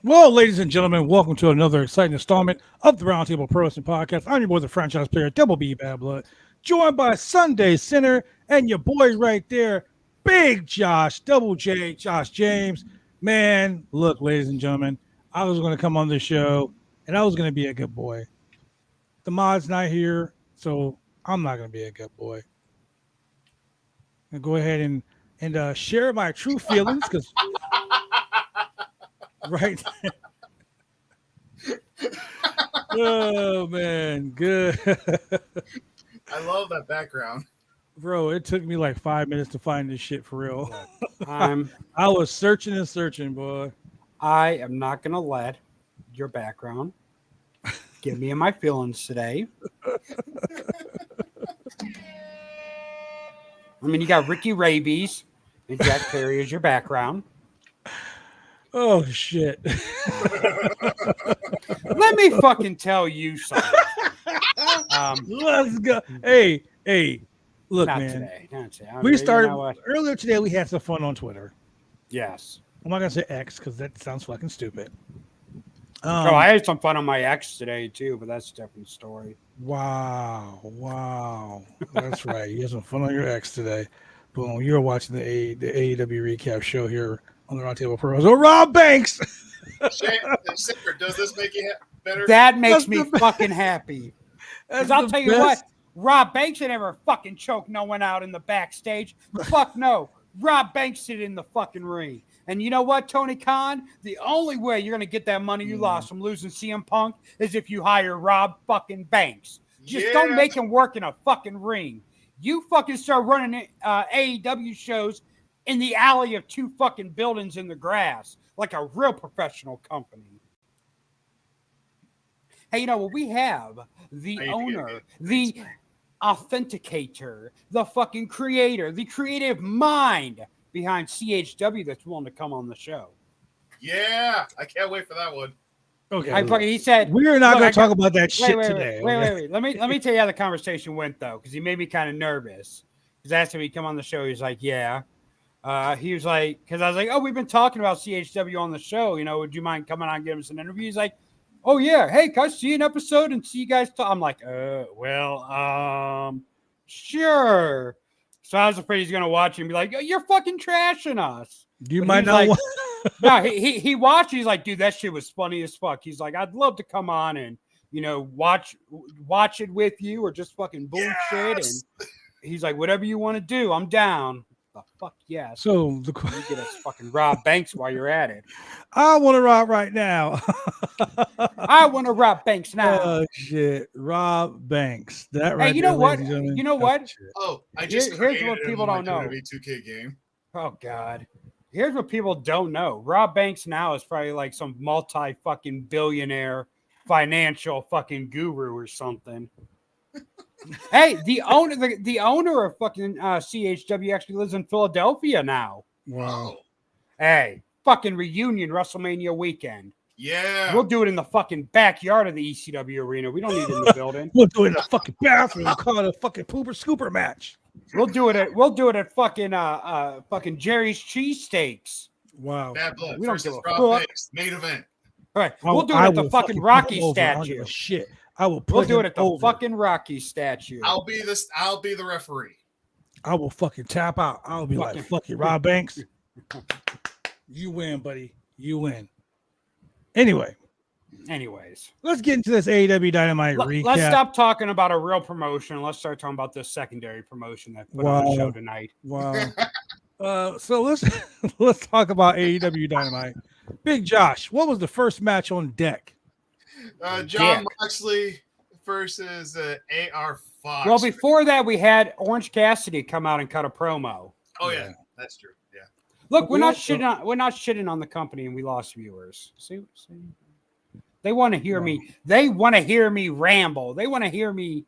Well, ladies and gentlemen, welcome to another exciting installment of the Roundtable Pro Wrestling Podcast. I'm your boy, the franchise player, Double B Bad Blood, joined by Sunday Center and your boy right there, Big Josh, Double J, Josh James. Man, look, ladies and gentlemen, I was going to come on this show, and I was going to be a good boy. The mod's not here, so I'm not going to be a good boy. I'm going to go ahead and share my true feelings, because right. Oh man, good. I love that background, bro. It took me like 5 minutes to find this shit for real. I was searching and searching, boy. I am not gonna let your background get me in my feelings today. I mean, you got Ricky Rabies and Jack Perry as your background. Oh shit! Let me fucking tell you something. Let's go. Hey, look, not man. Today. Not today. We started earlier today. We had some fun on Twitter. Yes. I'm not gonna say X because that sounds fucking stupid. I had some fun on my X today too, but that's a different story. Wow. That's right. You had some fun on your X today. Boom. You're watching the AEW recap show here on the Roundtable Pro. Oh, Rob Banks. Does this make you better? That makes me fucking happy. Because I'll tell you what, Rob Banks should never fucking choke no one out in the backstage. Fuck no. Rob Banks did it in the fucking ring. And you know what, Tony Khan? The only way you're going to get that money you lost from losing CM Punk is if you hire Rob fucking Banks. Just don't make him work in a fucking ring. You fucking start running AEW shows in the alley of two fucking buildings in the grass, like a real professional company. Hey, you know what? We have the owner, the authenticator, the fucking creator, the creative mind behind CHW that's willing to come on the show. Yeah, I can't wait for that one. Okay. He said we're not going to talk about that shit today. Wait. Let me tell you how the conversation went though, because he made me kind of nervous. Because I asked him to come on the show. He's like, yeah. He was like, because I was like, oh, we've been talking about CHW on the show. You know, would you mind coming on and giving us an interview? He's like, oh yeah, hey, can I see an episode and see you guys talk? I'm like, sure. So I was afraid he's gonna watch it and be like, you're fucking trashing us. You might not. Like, no, he watched. He's like, dude, that shit was funny as fuck. He's like, I'd love to come on and watch it with you or just fucking bullshit. Yes! And he's like, whatever you want to do, I'm down. The fuck yeah. So you get us fucking Rob Banks while you're at it. I want to rob right now. I want to rob Banks now. Oh shit, Rob Banks. That right. Hey, you know what? You know what? Oh, I just here's what people don't know. 2K game. Oh god. Here's what people don't know. Rob Banks now is probably like some multi-fucking billionaire financial fucking guru or something. Hey, the owner of fucking CHW actually lives in Philadelphia now. Wow. Hey, fucking reunion WrestleMania weekend. Yeah. We'll do it in the fucking backyard of the ECW arena. We don't need it in the building. We'll do it in the fucking bathroom. We'll call it a fucking pooper scooper match. We'll do it at fucking Jerry's Cheesesteaks. Wow. Bad Blood. We don't give a fuck. Main event. All right. We'll do it at the fucking Rocky statue. Shit. I will put We'll do it at the over. fucking Rocky statue. I'll be the referee. I will fucking tap out. I'll be like, fuck it, Rob Banks. You win, buddy. You win. Anyways, let's get into this AEW Dynamite recap. Let's stop talking about a real promotion. Let's start talking about this secondary promotion that put on the show tonight. Wow. So let's talk about AEW Dynamite. Big Josh, what was the first match on deck? John Moxley versus AR Fox. Well, before that, we had Orange Cassidy come out and cut a promo. Oh yeah, that's true. Yeah. Look, we're not shitting on the company, and we lost viewers. See? They want to hear me. They want to hear me ramble. They want to hear me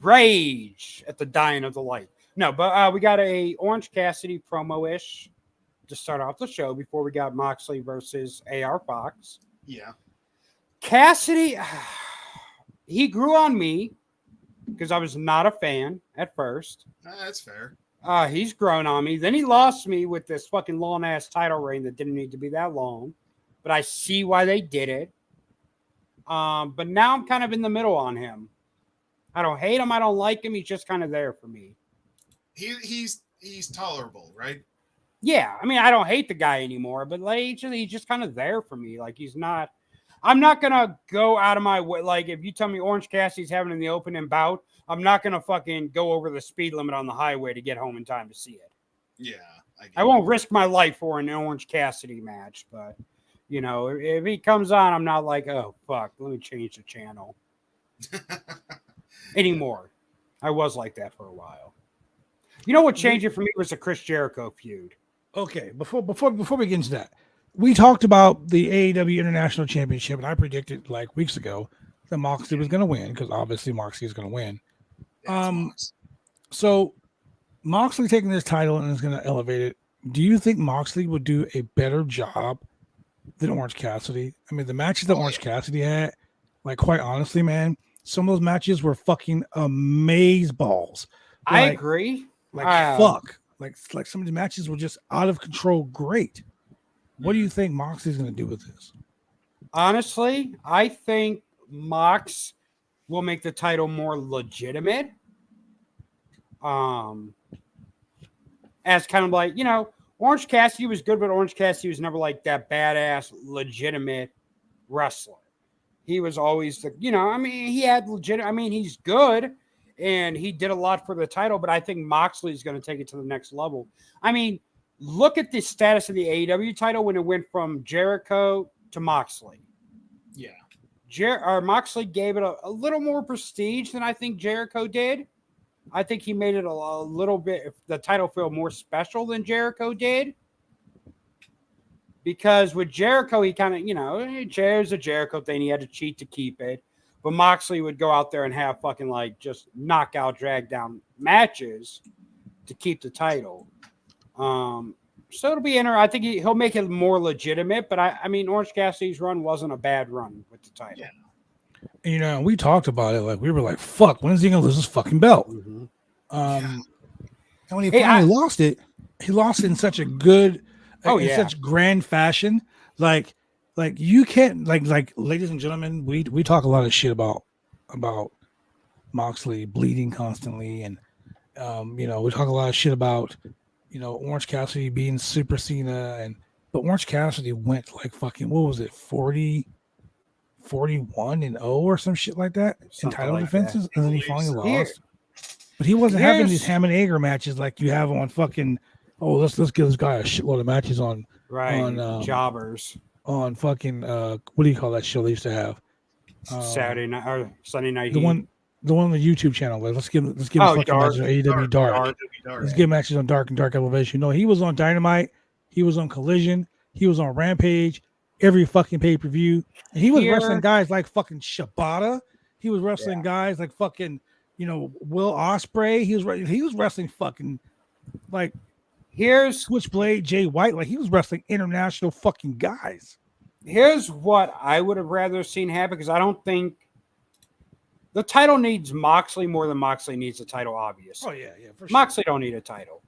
rage at the dying of the light. No, but we got a Orange Cassidy promo-ish to start off the show before we got Moxley versus AR Fox. Yeah. Cassidy, he grew on me because I was not a fan at first. That's fair. He's grown on me. Then he lost me with this fucking long-ass title reign that didn't need to be that long. But I see why they did it. But now I'm kind of in the middle on him. I don't hate him. I don't like him. He's just kind of there for me. He's tolerable, right? Yeah. I mean, I don't hate the guy anymore, but like he's just kind of there for me. Like he's not. I'm not gonna go out of my way. Like if you tell me Orange Cassidy's having in the opening bout, I'm not gonna fucking go over the speed limit on the highway to get home in time to see it. Yeah. I won't risk my life for an Orange Cassidy match, but. You know, if he comes on, I'm not like, oh, fuck, let me change the channel anymore. I was like that for a while. You know what changed it for me was the Chris Jericho feud. Okay, before we get into that, we talked about the AEW International Championship, and I predicted like weeks ago that Moxley was going to win because obviously Moxley is going to win. So Moxley taking this title and is going to elevate it. Do you think Moxley would do a better job than Orange Cassidy? I mean, the matches that Orange Cassidy had, like, quite honestly, man, some of those matches were fucking amazeballs. I agree. Fuck. Like some of the matches were just out of control. Great. What do you think Moxley's going to do with this? Honestly, I think Mox will make the title more legitimate. As kind of like, you know, Orange Cassidy was good, but Orange Cassidy was never like that badass, legitimate wrestler. He was always the, you know, I mean, he had he's good and he did a lot for the title, but I think Moxley is going to take it to the next level. I mean, look at the status of the AEW title when it went from Jericho to Moxley. Yeah. Moxley gave it a little more prestige than I think Jericho did. I think he made it a little bit, the title feel more special than Jericho did. Because with Jericho, he kind of, you know, there's a Jericho thing. He had to cheat to keep it. But Moxley would go out there and have fucking like just knockout, drag down matches to keep the title. So it'll be interesting. I think he'll make it more legitimate. But I mean, Orange Cassidy's run wasn't a bad run with the title. Yeah. You know, we talked about it. Like we were like, "Fuck, when is he gonna lose his fucking belt?" Mm-hmm. And when he finally lost it, he lost it in such a good, such grand fashion. Like you can't like, ladies and gentlemen, we talk a lot of shit about Moxley bleeding constantly, and you know, we talk a lot of shit about, you know, Orange Cassidy being Super Cena, but Orange Cassidy went like fucking, what was it, 41-0 or some shit like that in title like defenses, that. And then he finally lost. But he wasn't having these ham and egger matches like you have on fucking. Oh, let's give this guy a shitload of matches on jobbers on fucking what do you call that show they used to have? Saturday night or Sunday night. The one on the YouTube channel. Let's give fucking matches on AEW Dark. Let's give matches on Dark and Dark Elevation. No, he was on Dynamite. He was on Collision. He was on Rampage. Every fucking pay-per-view. And he was wrestling guys like fucking Shibata. He was wrestling guys like fucking, you know, Will Ospreay. He was wrestling fucking like Switchblade, Jay White. Like he was wrestling international fucking guys. Here's what I would have rather seen happen, because I don't think the title needs Moxley more than Moxley needs a title, obviously. Oh, yeah, for sure. Moxley don't need a title.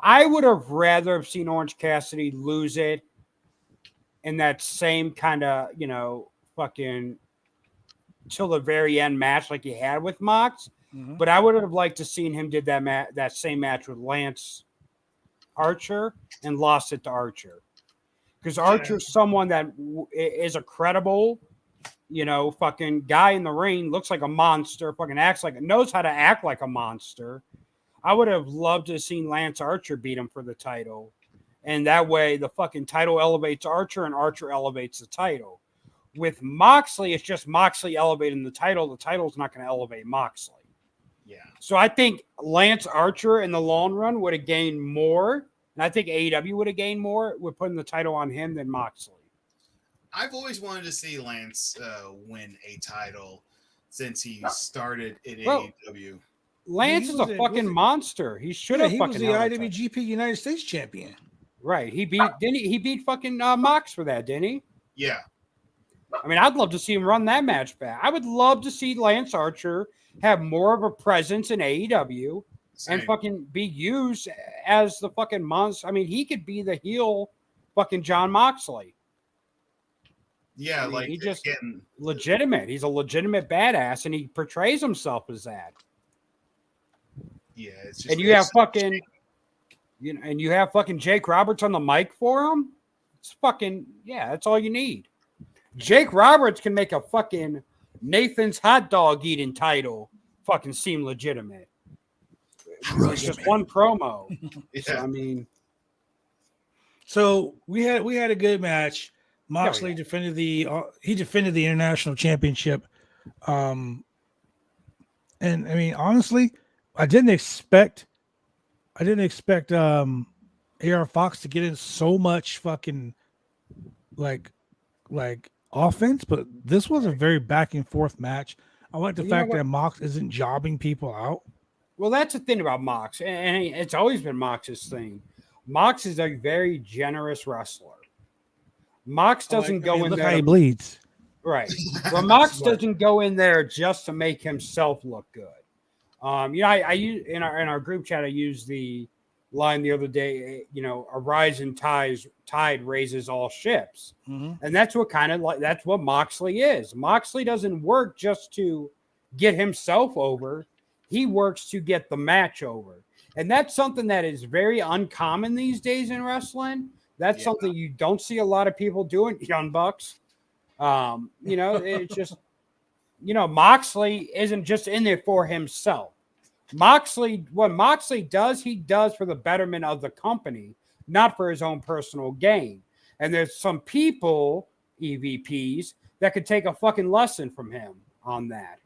I would have rather have seen Orange Cassidy lose it in that same kind of, you know, fucking till the very end match like he had with Mox, Mhm. But I would have liked to seen him did that same match with Lance Archer and lost it to Archer. Because Archer's someone that is a credible, fucking guy in the ring, looks like a monster, fucking knows how to act like a monster. I would have loved to have seen Lance Archer beat him for the title. And that way the fucking title elevates Archer and Archer elevates the title. With Moxley, it's just Moxley elevating the title. The title's not going to elevate Moxley. Yeah. So I think Lance Archer in the long run would have gained more. And I think AEW would have gained more with putting the title on him than Moxley. I've always wanted to see Lance win a title since he started at AEW. Lance is a fucking monster. He should have fucking. He was the IWGP United States champion. Right. He beat fucking Mox for that, didn't he? Yeah. I mean, I'd love to see him run that match back. I would love to see Lance Archer have more of a presence in AEW. Same. And fucking be used as the fucking monster. I mean, he could be the heel fucking John Moxley. Yeah, I mean, like he just getting legitimate. He's a legitimate badass, and he portrays himself as that. Yeah, it's just, And you have fucking, and you have fucking Jake Roberts on the mic for him. It's fucking that's all you need. Jake Roberts can make a fucking Nathan's hot dog eating title fucking seem legitimate. It's just one promo. Yeah. So, I mean, so we had a good match. Moxley defended the international championship, and I mean honestly, I didn't expect AR Fox to get in so much fucking like offense, but this was a very back and forth match. I like the fact that Mox isn't jobbing people out. Well, that's the thing about Mox, and it's always been Mox's thing. Mox is a very generous wrestler. Mox doesn't go in look there. How he bleeds. Right. Well, Mox doesn't go in there just to make himself look good. I use in our group chat. I used the line the other day. A rising tide raises all ships, and that's what that's what Moxley is. Moxley doesn't work just to get himself over. He works to get the match over. And that's something that is very uncommon these days in wrestling. That's something you don't see a lot of people doing, Young Bucks. It's just, Moxley isn't just in there for himself. What Moxley does, he does for the betterment of the company, not for his own personal gain. And there's some people, EVPs, that could take a fucking lesson from him on that.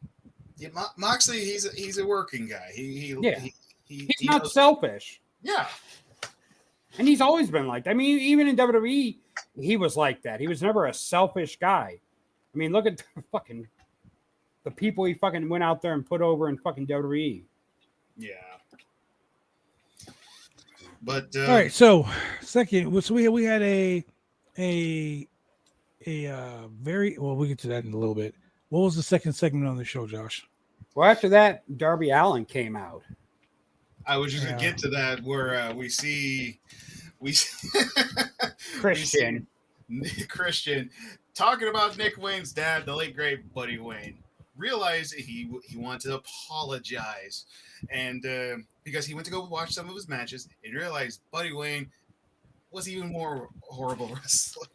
Yeah, Moxley, he's a working guy. He's not selfish. Yeah, and he's always been like that. I mean, even in WWE, he was like that. He was never a selfish guy. I mean, look at the people he fucking went out there and put over in fucking WWE. Yeah. But all right, so second, so we had a very well. We'll get to that in a little bit. What was the second segment on the show, Josh? Well, after that, Darby Allin came out. I was just gonna get to that where we see Christian talking about Nick Wayne's dad, the late great Buddy Wayne. Realized he wanted to apologize, and because he went to go watch some of his matches, and realized Buddy Wayne was even more horrible wrestler.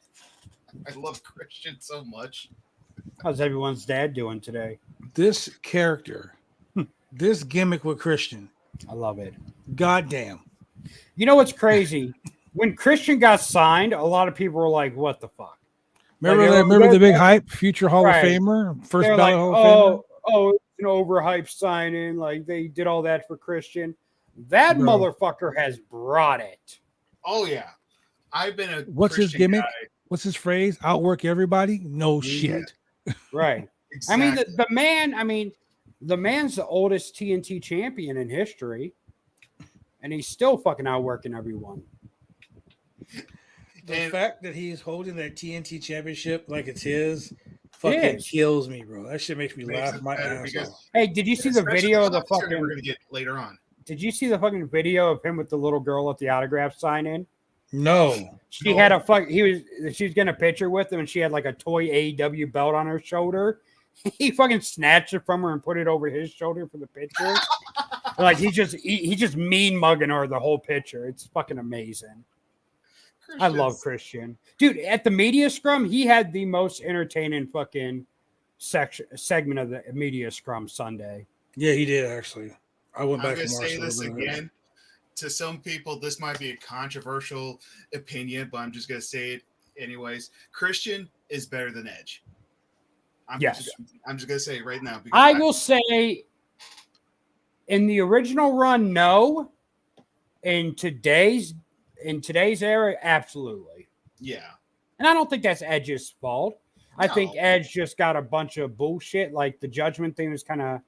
I love Christian so much. How's everyone's dad doing today? This character, this gimmick with Christian, I love it. Goddamn. You know what's crazy? When Christian got signed, a lot of people were like, "What the fuck?" Remember the big hype, future Hall of Famer, first ballot like, Hall of Famer. Oh, it's an overhyped signing. Like they did all that for Christian. That motherfucker has brought it. Oh yeah, I've been a. What's Christian his gimmick? Guy. What's his phrase? Outwork everybody? No shit. Right. Exactly. I mean, the man. I mean, the man's the oldest TNT champion in history, and he's still fucking outworking everyone. The fact that he's holding that TNT championship like it's his fucking kills me, bro. That shit makes me laugh my ass off. Hey, did you see the video of the fucking? We're gonna get later on. Did you see the fucking video of him with the little girl at the autograph sign-in? No. She had a fuck. She was getting a picture with him, and she had like a toy AEW belt on her shoulder, he fucking snatched it from her and put it over his shoulder for the picture. Like he just mean mugging her the whole picture. It's fucking amazing. I love Christian. Dude, at the media scrum, he had the most entertaining fucking segment of the media scrum Sunday. Yeah, he did actually. I went back I'm and gonna watched say this it. again. To some people, this might be a controversial opinion, but I'm just gonna say it anyways. Christian is better than Edge. I'm just gonna say it right now. Because I will say, in the original run, no. In today's era, absolutely. Yeah. And I don't think that's Edge's fault. I think Edge just got a bunch of bullshit. Like the Judgment thing was kind of,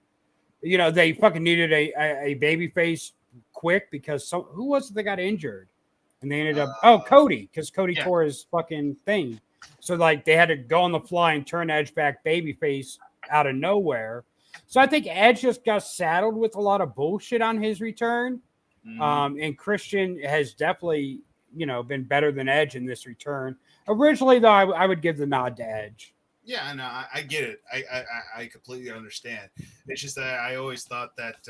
they fucking needed a baby face quick because who was it that got injured? And they ended up, Cody, because Cody tore his fucking thing. So like they had to go on the fly and turn Edge back babyface out of nowhere. So I think Edge just got saddled with a lot of bullshit on his return. And Christian has definitely, been better than Edge in this return. Originally, though, I would give the nod to Edge. Yeah, no, I get it. I completely understand. It's just that I always thought that,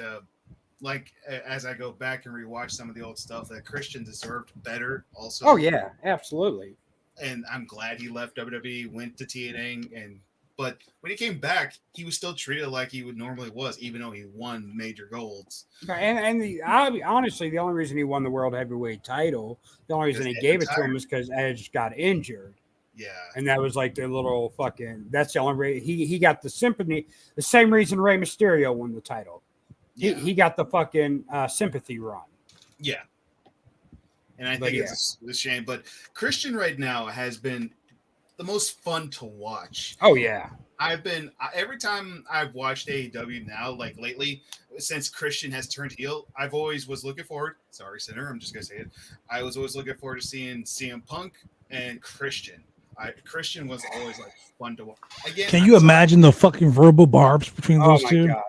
as I go back and rewatch some of the old stuff, that Christian deserved better also. Oh, yeah, absolutely. And I'm glad he left WWE, went to TNA, but when he came back, he was still treated like he would normally was, even though he won major golds. Honestly, the only reason he won the World Heavyweight title, the only reason he gave it to him is because Edge got injured. Yeah. And that was like the little fucking, that's the only reason he got the sympathy, the same reason Rey Mysterio won the title. Yeah. He got the fucking sympathy run. Yeah. And I think it's a shame, but Christian right now has been the most fun to watch. Oh yeah. Every time I've watched AEW now, like lately, since Christian has turned heel, I've always was looking forward. Sorry, Sinner, I'm just gonna say it. I was always looking forward to seeing CM Punk and Christian. Christian was always like fun to watch. Again, can you imagine the fucking verbal barbs between those two? God.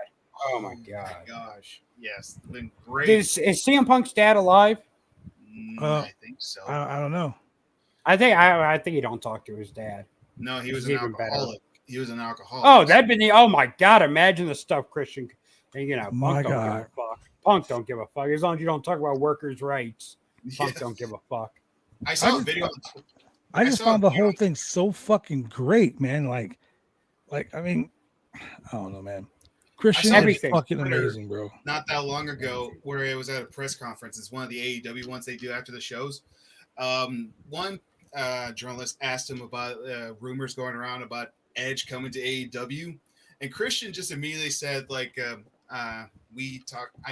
Oh my god. Gosh, yes, been great. Is CM Punk's dad alive? I think so. I don't know. I think he don't talk to his dad. No, he was an alcoholic. He was an alcoholic. Oh, that'd been oh my god! Imagine the stuff Christian. My Punk don't give a fuck. Punk don't give a fuck as long as you don't talk about workers' rights. Punk don't give a fuck. I saw a video. I just found the whole thing so fucking great, man. Like I mean, I don't know, man. Christian is fucking amazing, bro. Not that long ago, where it was at a press conference. It's one of the AEW ones they do after the shows. One journalist asked him about rumors going around about Edge coming to AEW, and Christian just immediately said, like, I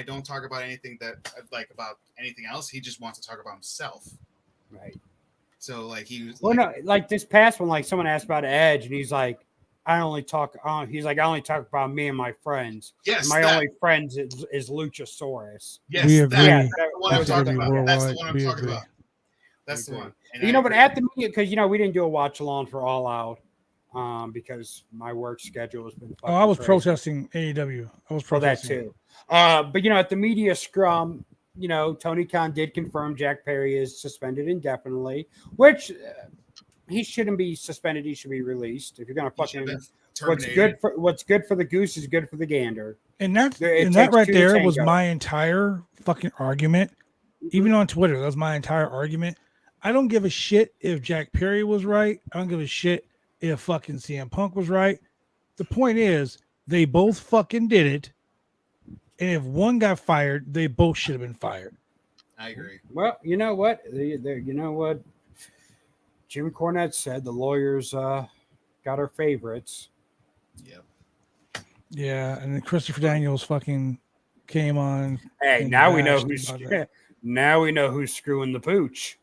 don't talk about anything that about anything else. He just wants to talk about himself. Right. So like he was. Well, no, like this past one, like someone asked about Edge, and he's like, I only talk about me and my friends. Yes. My only friends is Luchasaurus. Yes. We agree. That's the one I'm talking about. That's the one I'm talking about. That's the one. But at the media, because we didn't do a watch along for All Out, because my work schedule has been. I was crazy. Protesting AEW. I was protesting that too. But at the media scrum, Tony Khan did confirm Jack Perry is suspended indefinitely, which he shouldn't be suspended. He should be released. If you're gonna fucking what's good for the goose is good for the gander. And that right there was my entire fucking argument. Even on Twitter, that was my entire argument. I don't give a shit if Jack Perry was right. I don't give a shit if fucking CM Punk was right. The point is, they both fucking did it. And if one got fired, they both should have been fired. I agree. Well, you know what? You know what? Jim Cornette said the lawyers got our favorites. Yep. Yeah, and then Christopher Daniels fucking came on. Hey, now we know who's screwing the pooch.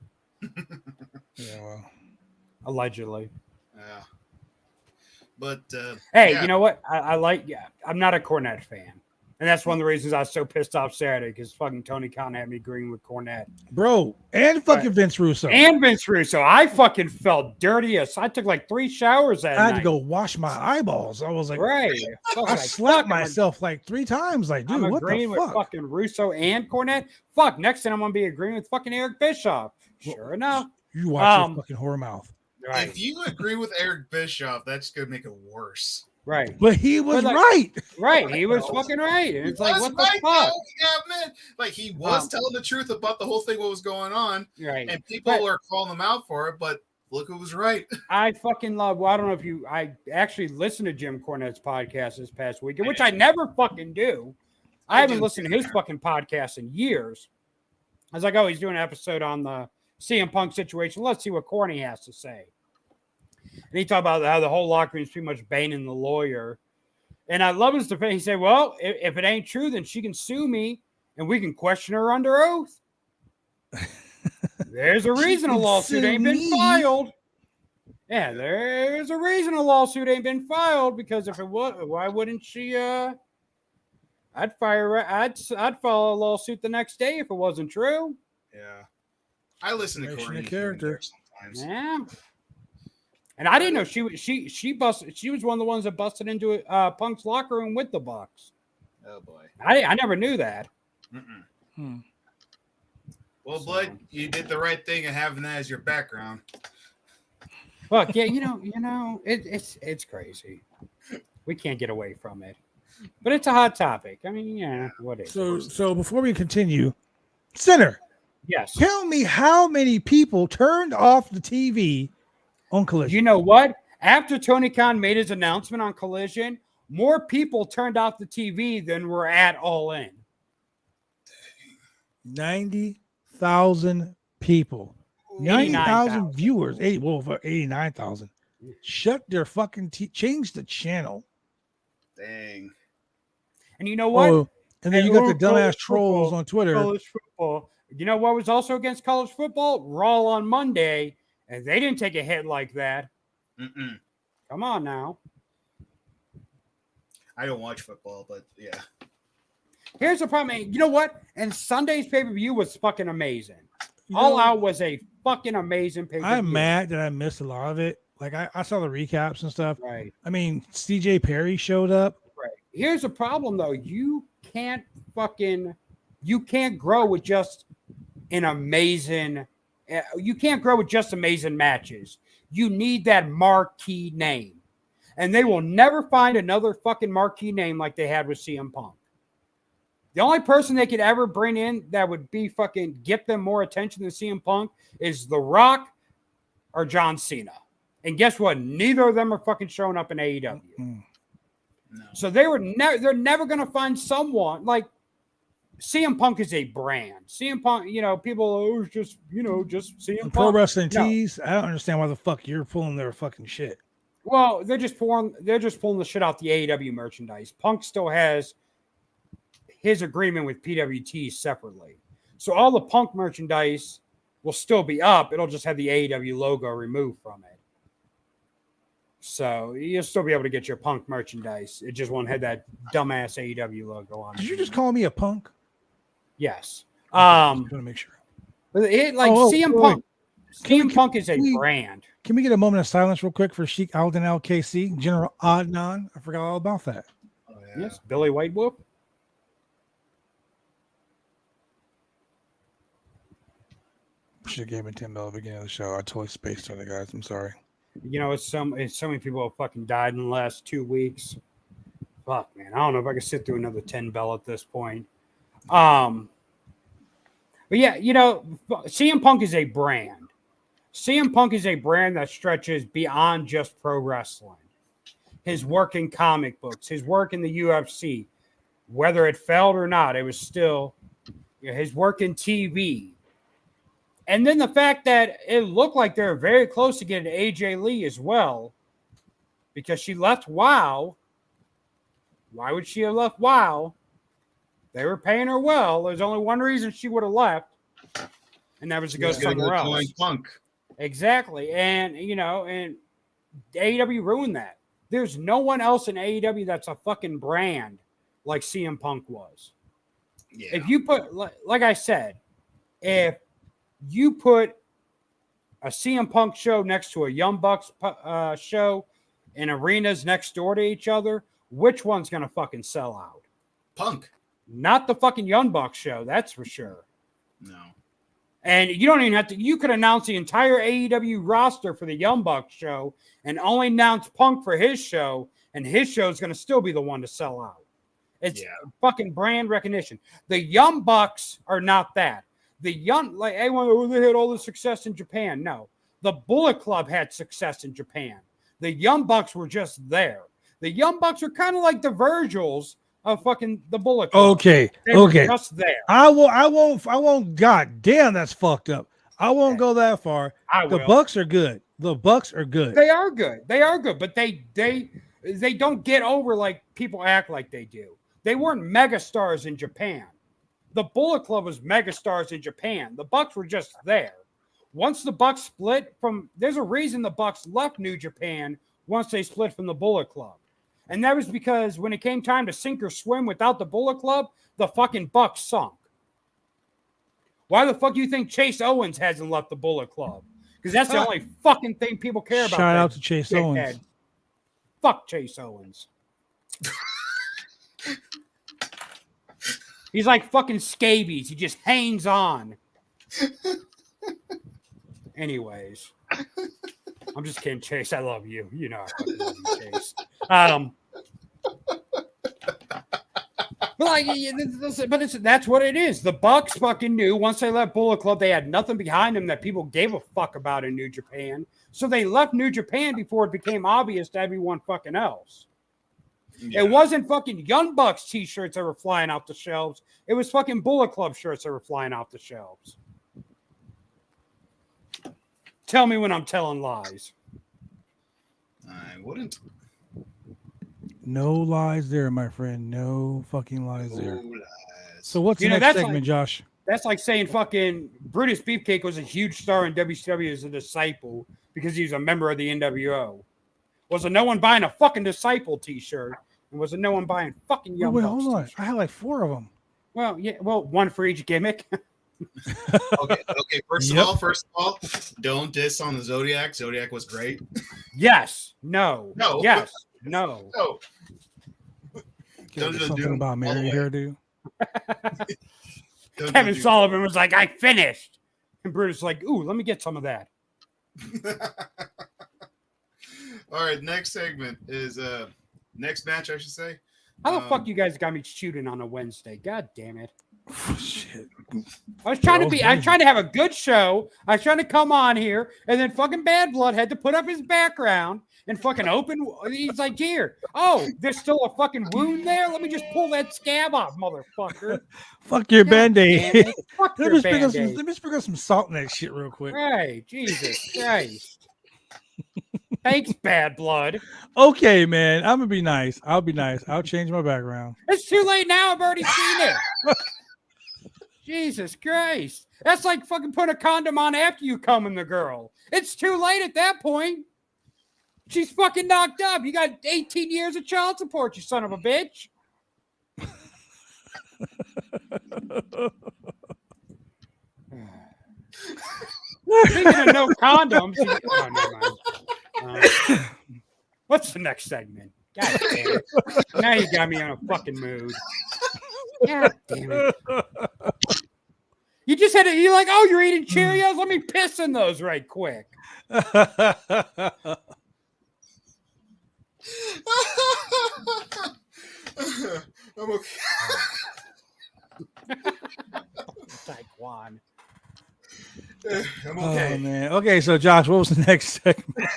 Yeah, well, allegedly. Yeah. But hey, you know what? I'm not a Cornette fan. And that's one of the reasons I was so pissed off Saturday, because fucking Tony Khan had me agreeing with Cornette. Bro, and fucking Vince Russo. I fucking felt dirty. I took like 3 showers that night. I had to go wash my eyeballs. I was like, right. I slapped myself like 3 times. Like, dude, what the fuck? I'm agreeing with fucking Russo and Cornette. Fuck, next thing I'm going to be agreeing with fucking Eric Bischoff. Sure enough. You watch your fucking whore mouth. Right. If you agree with Eric Bischoff, that's going to make it worse. Right. But he was But, like, right. Right. He was fucking right. And it's like, what the fuck? Though. Yeah, man. Like he was telling the truth about the whole thing, what was going on. Right. And people were calling him out for it, but look who was right. I fucking love, well, I don't know if I actually listened to Jim Cornette's podcast this past week, which I never fucking do. I haven't listened to his fucking podcast in years. I was like, oh, he's doing an episode on the CM Punk situation. Let's see what Corny has to say. And he talked about how the whole locker room is pretty much Bane the lawyer. And I love his defense. He said, well, if it ain't true, then she can sue me and we can question her under oath. There's a reason a lawsuit ain't been filed. Yeah, there's a reason a lawsuit ain't been filed, because if it was, why wouldn't she? I'd file a lawsuit the next day if it wasn't true. Yeah, I listen to Corny character sometimes. Yeah, and I didn't know she busted. She was one of the ones that busted into Punk's locker room with the Bucks. Oh boy, I never knew that. Well, Blood, you did the right thing in having that as your background. Look, yeah, you know, it's crazy. We can't get away from it, but it's a hot topic. I mean, yeah, what is? So before we continue, Sinner, Yes, tell me how many people turned off the TV on Collision. You know what? After Tony Khan made his announcement on Collision, more people turned off the TV than were at All In. 90,000 people. 90,000 viewers. 89,000. Shut their fucking change the channel. Dang. And you know what? Oh, and then you got the dumbass trolls on Twitter. College football. You know what was also against college football? Raw on Monday, and they didn't take a hit like that. Come on now. I don't watch football, but yeah. Here's the problem. You know what? And Sunday's pay-per-view was fucking amazing. All Out was a fucking amazing pay-per-view. I'm mad that I missed a lot of it. Like I saw the recaps and stuff. Right. I mean, CJ Perry showed up. Right. Here's the problem though. You can't grow with just amazing matches. You need that marquee name. And they will never find another fucking marquee name like they had with CM Punk. The only person they could ever bring in that would be fucking get them more attention than CM Punk is The Rock or John Cena. And guess what? Neither of them are fucking showing up in AEW. No. So they're never going to find someone like CM Punk is a brand. CM Punk, people just CM Punk. Pro wrestling tees. I don't understand why the fuck you're pulling their fucking shit. Well, they're just pulling the shit out the AEW merchandise. Punk still has his agreement with PWT separately. So all the Punk merchandise will still be up. It'll just have the AEW logo removed from it. So you'll still be able to get your Punk merchandise. It just won't have that dumbass AEW logo on it. Did you just call me a punk? Yes. Just want to make sure. CM Punk. CM Punk is a brand. Can we get a moment of silence real quick for Sheik Alden LKC, General Adnan? I forgot all about that. Oh, yeah. Yes, Billy White Whoop. Should have gave me $10 at the beginning of the show. I totally spaced on it, guys. I'm sorry. It's so many people have fucking died in the last 2 weeks. Fuck, man. I don't know if I can sit through another 10 bell at this point. But yeah, CM Punk is a brand. CM Punk is a brand that stretches beyond just pro wrestling. His work in comic books, his work in the UFC, whether it failed or not, it was still his work in TV. And then the fact that it looked like they were very close to getting AJ Lee as well, because she left WoW. Why would she have left WoW? They were paying her well. There's only one reason she would have left, and that was to go somewhere else. Punk. Exactly. And, and AEW ruined that. There's no one else in AEW that's a fucking brand like CM Punk was. Yeah. If you put, like I said, if you put a CM Punk show next to a Young Bucks show in arenas next door to each other, which one's going to fucking sell out? Punk. Not the fucking Young Bucks show, that's for sure. No. And you don't even have to, you could announce the entire AEW roster for the Young Bucks show and only announce Punk for his show, and his show is going to still be the one to sell out. It's fucking brand recognition. The Young Bucks are not that. The young, like, everyone, they had all the success in Japan. No, the Bullet Club had success in Japan. The Young Bucks were just there. The Young Bucks are kind of like the Virgils of fucking the Bullet Club. Okay, they were just there. I won't. God damn, that's fucked up. I won't go that far. The Bucks are good. The Bucks are good. They are good. They are good, but they don't get over like people act like they do. They weren't megastars in Japan. The Bullet Club was megastars in Japan. The Bucks were just there. Once the Bucks split from, there's a reason the Bucks left New Japan once they split from the Bullet Club. And that was because when it came time to sink or swim without the Bullet Club, the fucking Bucks sunk. Why the fuck do you think Chase Owens hasn't left the Bullet Club? Because that's the only fucking thing people care about. Shout out to Chase Owens. Fuck Chase Owens. He's like fucking scabies. He just hangs on. Anyways. I'm just kidding, Chase. I love you. You know I fucking love you, Chase. But that's what it is. The Bucks fucking knew once they left Bullet Club, they had nothing behind them that people gave a fuck about in New Japan. So they left New Japan before it became obvious to everyone fucking else. Yeah. It wasn't fucking Young Bucks t-shirts that were flying off the shelves. It was fucking Bullet Club shirts that were flying off the shelves. Tell me when I'm telling lies. I wouldn't. No lies there, my friend. No fucking lies there. Lies. So what's the next segment, Josh? That's like saying fucking Brutus Beefcake was a huge star in WCW as a disciple because he was a member of the NWO. Wasn't no one buying a fucking disciple t-shirt? And wasn't no one buying fucking Young Bucks? Hold on. I had like 4 of them. Well, yeah. Well, one for each gimmick. Okay. First of all, don't diss on the Zodiac. Zodiac was great. Yes. No. Yes. No. Something about Mary hairdo. Kevin Sullivan was like, I finished. And Brutus was like, ooh, let me get some of that. All right, next segment is next match, I should say. How the fuck you guys got me shooting on a Wednesday? God damn it. Shit. I was trying to have a good show. I was trying to come on here, and then fucking Bad Blood had to put up his background and fucking open. He's like, here. Oh, there's still a fucking wound there? Let me just pull that scab off, motherfucker. Fuck your Band-Aid. Fuck your Band-Aid. Let me sprinkle some salt in that shit real quick. Hey, Jesus Christ. Thanks, Bad Blood. Okay, man. I'm going to be nice. I'll be nice. I'll change my background. It's too late now. I've already seen it. Jesus Christ. That's like fucking put a condom on after you come in the girl. It's too late at that point. She's fucking knocked up. You got 18 years of child support, you son of a bitch. Speaking of no condoms. What's the next segment? God damn it. Now you got me in a fucking mood. God damn it. You just had to, you're like, oh, you're eating Cheerios? Let me piss in those right quick. I'm okay. Taekwon. I'm okay. Oh, man. Okay, so Josh, what was the next segment?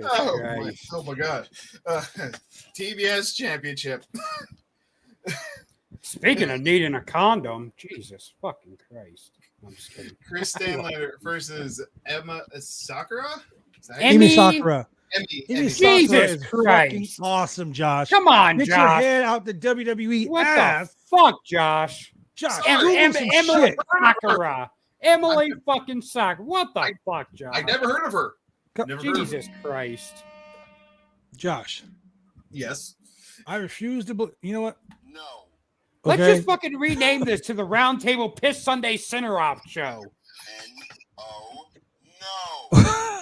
Oh my gosh. TBS Championship. Speaking of needing a condom, Jesus fucking Christ. I'm just kidding. Chris Stanley versus Emma Sakura? Emi Sakura. Emi Jesus Christ. Awesome, Josh. Come on, Get Josh. your head out the WWE What ass. the fuck, Josh? Josh, Emily Sakura. Emily fucking Sakura. What the fuck, Josh? I never heard of her. Jesus Christ. Josh. Yes. I refuse to believe. You know what? No. Let's just fucking rename this to the Roundtable Piss Sunday Center-Off Show. No.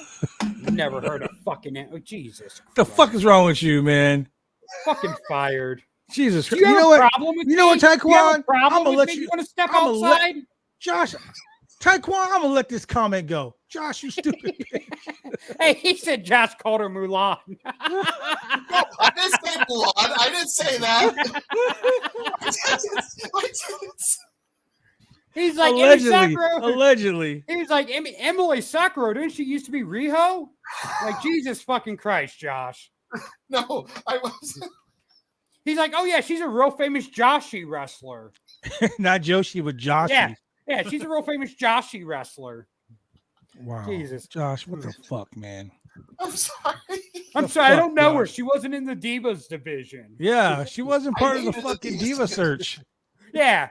Never heard of fucking... Oh, Jesus. The fuck is wrong with you, man? Fucking fired. Jesus. You know what? You know what, Taekwon? I'm gonna let you. You want to step outside? Josh, Taekwon, I'm gonna let this comment go. Josh, you stupid bitch. Hey, he said Josh called her Mulan. No, I didn't say Mulan. I didn't say that. I didn't. He's like allegedly. He was like Emily Sakura. Didn't she used to be Riho? Like Jesus fucking Christ, Josh. No, I wasn't. He's like, oh yeah, she's a real famous Joshi wrestler. Not Joshi, but Joshi. Yeah, she's a real famous Joshi wrestler. Wow, Jesus, Josh, what the fuck, man? I'm sorry. I'm sorry, I don't know her. She wasn't in the Divas division. Yeah, she wasn't part of the fucking Diva search. Yeah,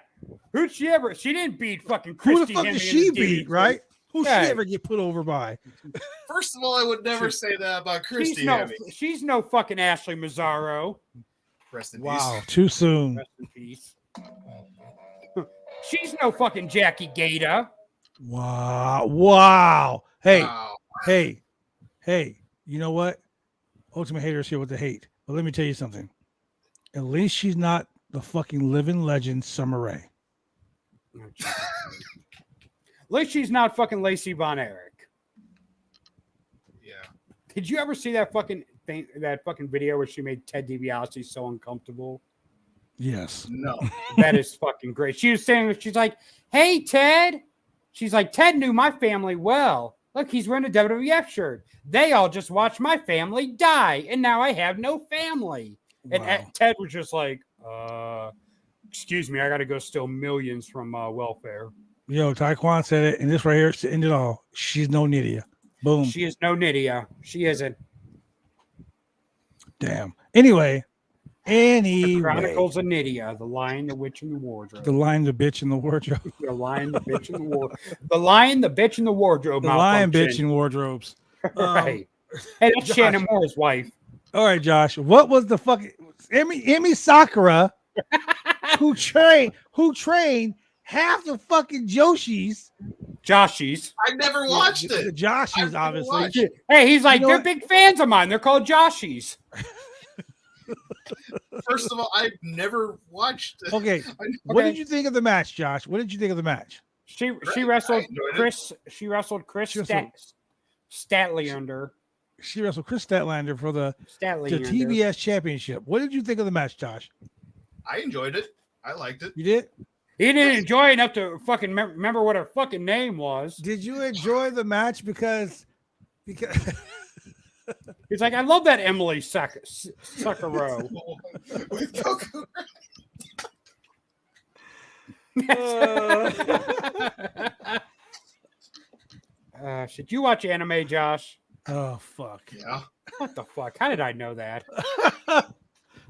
who'd she ever? She didn't beat fucking Who Christy the fuck Hemme did in she the beat, Divas. right? Who Yeah. she ever get put over by? First of all, I would never say that about Christy Hemme. She's no fucking Ashley Mazzaro. Rest in Wow, peace. too soon. Rest in peace. She's no fucking Jackie Gata. Wow. Hey, Wow. hey. You know what? Ultimate haters here with the hate. But let me tell you something. At least she's not the fucking living legend Summer Rae. At least she's not fucking Lacey Von Erich. Yeah. Did you ever see that fucking thing, that fucking video where she made Ted DiBiase so uncomfortable? Yes. No. That is fucking great. She was saying, she's like, hey, Ted. She's like, Ted knew my family well. Look, he's wearing a WWF shirt. They all just watched my family die, and now I have no family. And Ted was just like, excuse me, I got to go steal millions from welfare. Yo, Taekwon said it, and this right here to end it all. She's no Nydia. Boom. She is no Nydia. She isn't. Damn. Anyway. The Chronicles of Nydia, the Lion, the Witch, and the Wardrobe. The Lion, the Bitch, and the Wardrobe. The Lion, the Bitch, and the Wardrobe. The Lion, the Bitch, and the Wardrobe. The Lion, Bitch, and Wardrobes. Right. Hey, that's Josh. Shannon Moore's wife. All right, Josh. What was the fucking Emi Sakura who trained half the fucking Joshi's? I never watched it. The Joshi's, obviously. Hey, he's like, You know they're what? big fans of mine. They're called Joshies. First of all, I've never watched it. Okay. What did you think of the match, Josh? What did you think of the match? She Great. wrestled I enjoyed Chris. She wrestled Chris Statlander. She wrestled Chris Statlander for the Statlander. TBS Championship. What did you think of the match, Josh? I enjoyed it. I liked it. You did? He didn't enjoy enough to fucking remember what her fucking name was. Did you enjoy the match because He's like, I love that Emily Sakura. With Goku. Should you watch anime, Josh? Oh fuck. Yeah. What the fuck? How did I know that?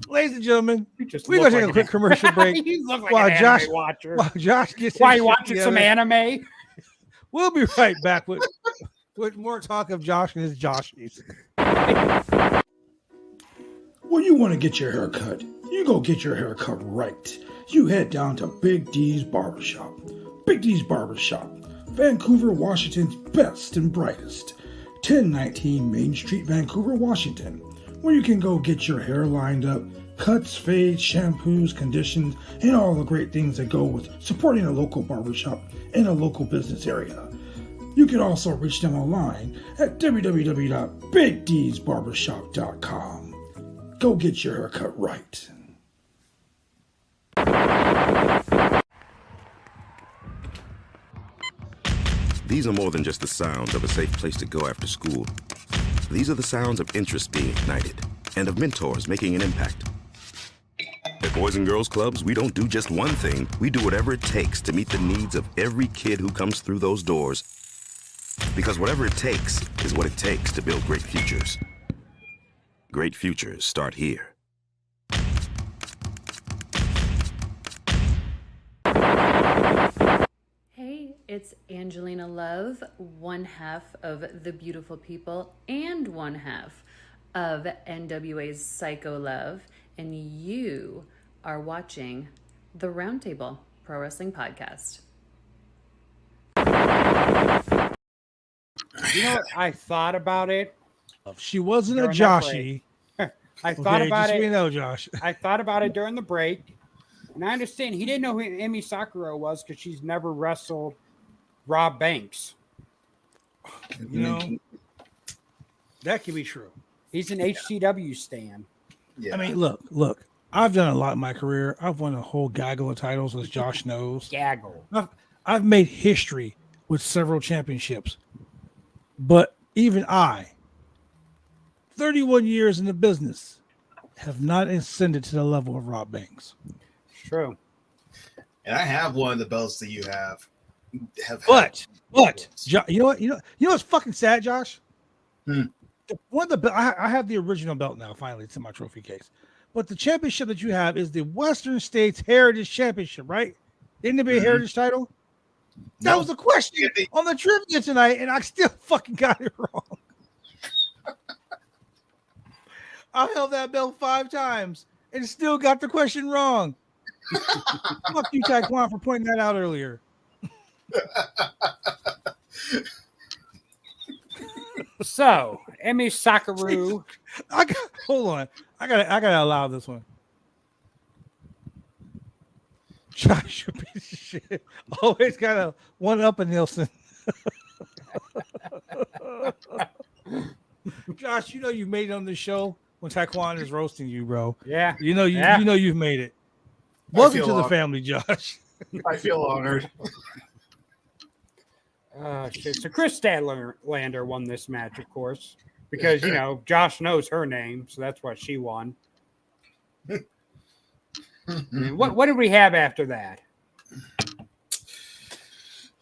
Ladies and gentlemen, You just we're look gonna take a quick commercial break. You look like While an Josh- anime watcher. While Josh gets Why his you shit watching some together. anime? We'll be right back with more talk of Josh and his Joshies. When you want to get your hair cut, you go get your hair cut right. You head down to Big D's Barbershop. Big D's Barbershop, Vancouver, Washington's best and brightest. 1019 Main Street, Vancouver, Washington, where you can go get your hair lined up, cuts, fades, shampoos, conditions, and all the great things that go with supporting a local barbershop in a local business area. You can also reach them online at www.bigdsbarbershop.com. Go get your hair cut right. These are more than just the sounds of a safe place to go after school. These are the sounds of interest being ignited and of mentors making an impact. At Boys and Girls Clubs, we don't do just one thing. We do whatever it takes to meet the needs of every kid who comes through those doors. Because whatever it takes is what it takes to build great futures. Great futures start here. Hey, it's Angelina Love, one half of The Beautiful People and one half of NWA's Psycho Love, and you are watching the Roundtable Pro Wrestling Podcast. You know what? I thought about it. She wasn't a During that Joshie. I thought about just so it. you know, Josh. I thought about it during the break, and I understand he didn't know who Emi Sakura was because she's never wrestled Rob Banks. You know, that could be true. He's an HCW stan. Yeah. I mean, look. I've done a lot in my career. I've won a whole gaggle of titles, as Josh knows. Gaggle. I've made history with several championships. But even I, 31 years in the business, have not ascended to the level of Rob Banks. True. And I have one of the belts that you have. But you know what's fucking sad, Josh? One of the I have the original belt now. Finally, it's in my trophy case. But the championship that you have is the Western States Heritage Championship, right? Didn't it be a heritage title? That was the question on the trivia tonight, and I still fucking got it wrong. I held that belt 5 times and still got the question wrong. Fuck you, Taekwon, for pointing that out earlier. So, Emi Sakaru. Hold on. I gotta allow this one. Josh, you piece of shit. Always got a one up in Nielsen. Josh, you know you made it on the show when Taekwon is roasting you, bro. Yeah. You know you've made it. Welcome to the family, Josh. I feel honored. Shit. So Chris Statlander won this match, of course, because you know Josh knows her name, so that's why she won. What did we have after that?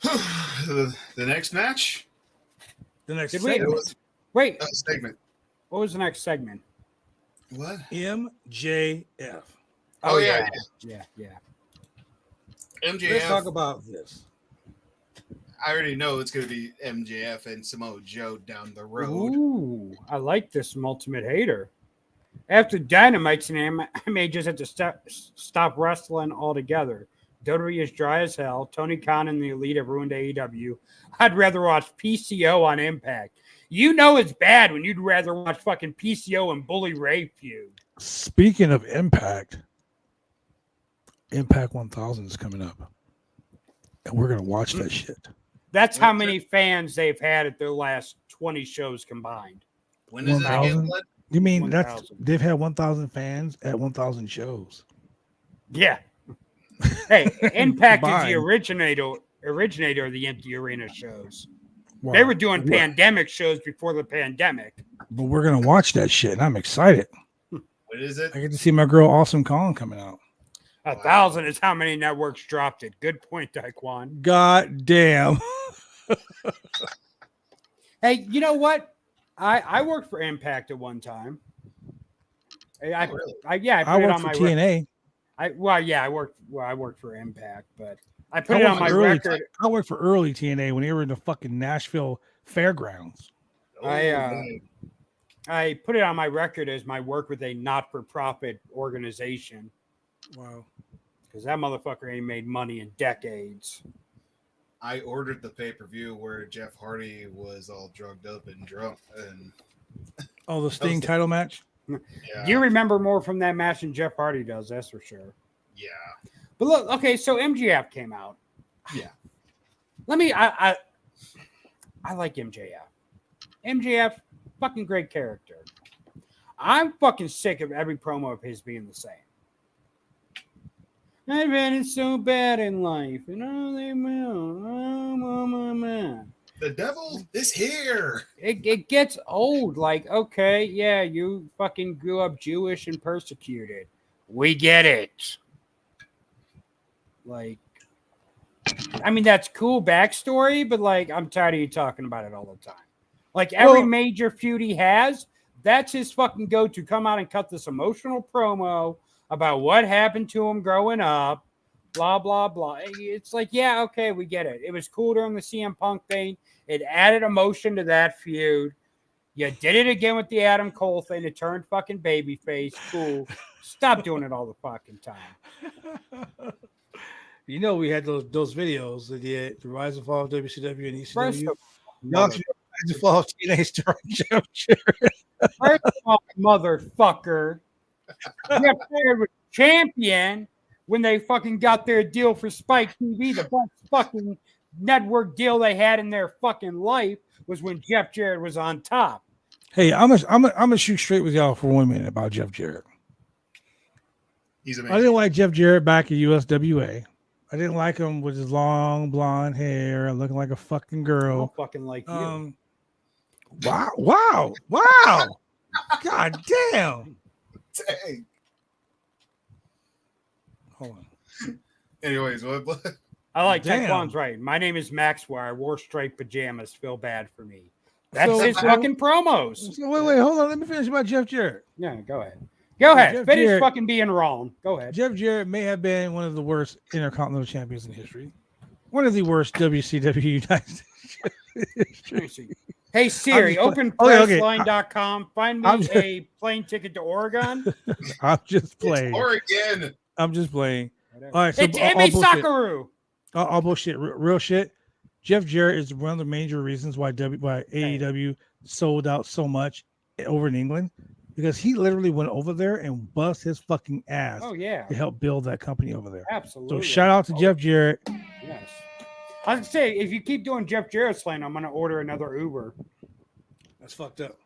The next match. The next Did segment. Wait. Segment. What was the next segment? What? MJF. Oh yeah. MJF. Let's talk about this. I already know it's going to be MJF and Samoa Joe down the road. Ooh, I like this from Ultimate Hater. After Dynamite's name, I may just have to stop wrestling altogether. WWE is dry as hell. Tony Khan and the Elite have ruined AEW. I'd rather watch PCO on Impact. You know it's bad when you'd rather watch fucking PCO and Bully Ray feud. Speaking of Impact 1000 is coming up. And we're going to watch that shit. That's how many fans they've had at their last 20 shows combined. When is it again? You mean 1,000. they've had 1,000 fans at 1,000 shows? Yeah. Hey, Impact is the Combined. originator of the empty arena shows. Wow. They were doing pandemic shows before the pandemic. But we're going to watch that shit, and I'm excited. What is it? I get to see my girl Awesome Kong coming out. 1,000 is how many networks dropped it. Good point, Taekwon. God damn. Hey, you know what? I worked for Impact at one time. I put I it work on for my TNA. I worked for Impact, but I put it on my early, record. I worked for early TNA when they were in the fucking Nashville Fairgrounds. I put it on my record as my work with a not-for-profit organization. Wow. Because that motherfucker ain't made money in decades. I ordered the pay-per-view where Jeff Hardy was all drugged up and drunk. And Oh, the Sting title match? yeah, You remember more from that match than Jeff Hardy does, that's for sure. yeah. But look, okay, so MJF came out. Yeah. I like MJF. MJF, fucking great character. I'm fucking sick of every promo of his being the same. I've had it so bad in life, and oh, they will. Oh, man. The devil is here. It gets old. Like, okay, yeah, you fucking grew up Jewish and persecuted. We get it. Like, I mean, that's cool backstory, but like, I'm tired of you talking about it all the time. Like, every major feud he has, that's his fucking go-to. Come out and cut this emotional promo about what happened to him growing up, blah, blah, blah. It's like, yeah, okay, we get it. It was cool during the CM Punk thing. It added emotion to that feud. You did it again with the Adam Cole thing. It turned fucking babyface. Cool. Stop doing it all the fucking time. You know, we had those videos of the Rise and Fall of WCW and First ECW. of Rise and Fall of TNA Star Championship. all, motherfucker, Jeff Jarrett was champion when they fucking got their deal for Spike TV. The best fucking network deal they had in their fucking life was when Jeff Jarrett was on top. Hey, I'm gonna shoot straight with y'all for 1 minute about Jeff Jarrett. He's I amazing. didn't like Jeff Jarrett back at USWA. I didn't like him with his long blonde hair, looking like a fucking I girl. don't fucking like you. Wow. God damn. Dang. Hold on. Anyways, what? I like Damn. Taekwon's right. My name is Maxwell. I wore striped pajamas. Feel bad for me. That's So- his fucking promos. So wait, hold on. Let me finish about Jeff Jarrett. Yeah, go ahead. Go ahead. Jeff Finish Jarrett- fucking being wrong. Go ahead. Jeff Jarrett may have been one of the worst Intercontinental Champions in history. One of the worst WCW United States. Hey Siri, I'm just open okay. Pressline.com. Find me I'm just- a plane ticket to Oregon. I'm just It's playing. Oregon. I'm just playing. All right, so It's all Emi bullshit. Sakaru. All bullshit. Real shit. Jeff Jarrett is one of the major reasons why AEW sold out so much over in England, because he literally went over there and bust his fucking ass Oh yeah, to help build that company over there. absolutely. So shout out to Jeff Jarrett. Yes. I was gonna say, if you keep doing Jeff Jarrett's lane, I'm gonna order another Uber. That's fucked up.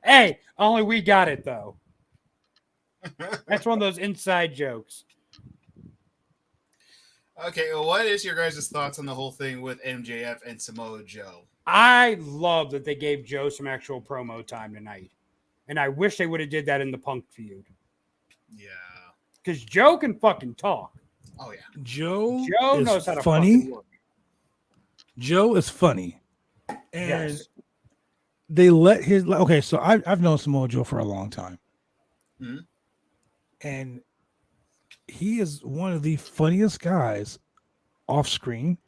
Hey, only we got it though. That's one of those inside jokes. Okay, well, what is your guys' thoughts on the whole thing with MJF and Samoa Joe? I love that they gave Joe some actual promo time tonight, and I wish they would have did that in the Punk feud Yeah. because Joe can fucking talk. Oh yeah. Joe Joe is knows how to funny. fucking work. Joe is funny. And Yes. they let his okay, so I've known Samoa Joe for a long time. Mhm. And he is one of the funniest guys off screen.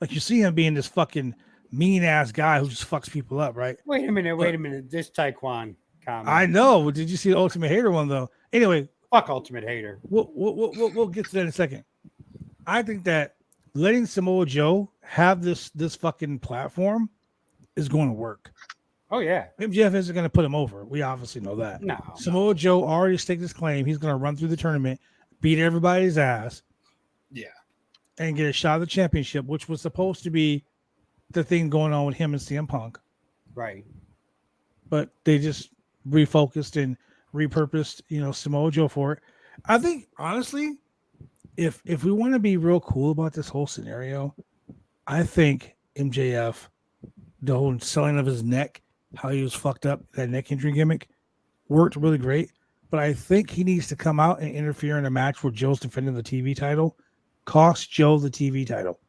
Like you see him being this fucking mean ass guy who just fucks people up, right? Wait a minute. This Taekwon comment. I know. But did you see the Ultimate Hater one though? Anyway, Fuck Ultimate Hater. we'll get to that in a second. I think that letting Samoa Joe have this fucking platform is going to work. Oh yeah. MJF isn't going to put him over. We obviously know that. No. Samoa Joe already staked his claim. He's going to run through the tournament, beat everybody's ass, Yeah. and get a shot at the championship, which was supposed to be the thing going on with him and CM Punk. Right. But they just refocused and repurposed, Samoa Joe for it. I think honestly, if we want to be real cool about this whole scenario, I think MJF, the whole selling of his neck, how he was fucked up, that neck injury gimmick, worked really great. But I think he needs to come out and interfere in a match where Joe's defending the TV title, cost Joe the TV title.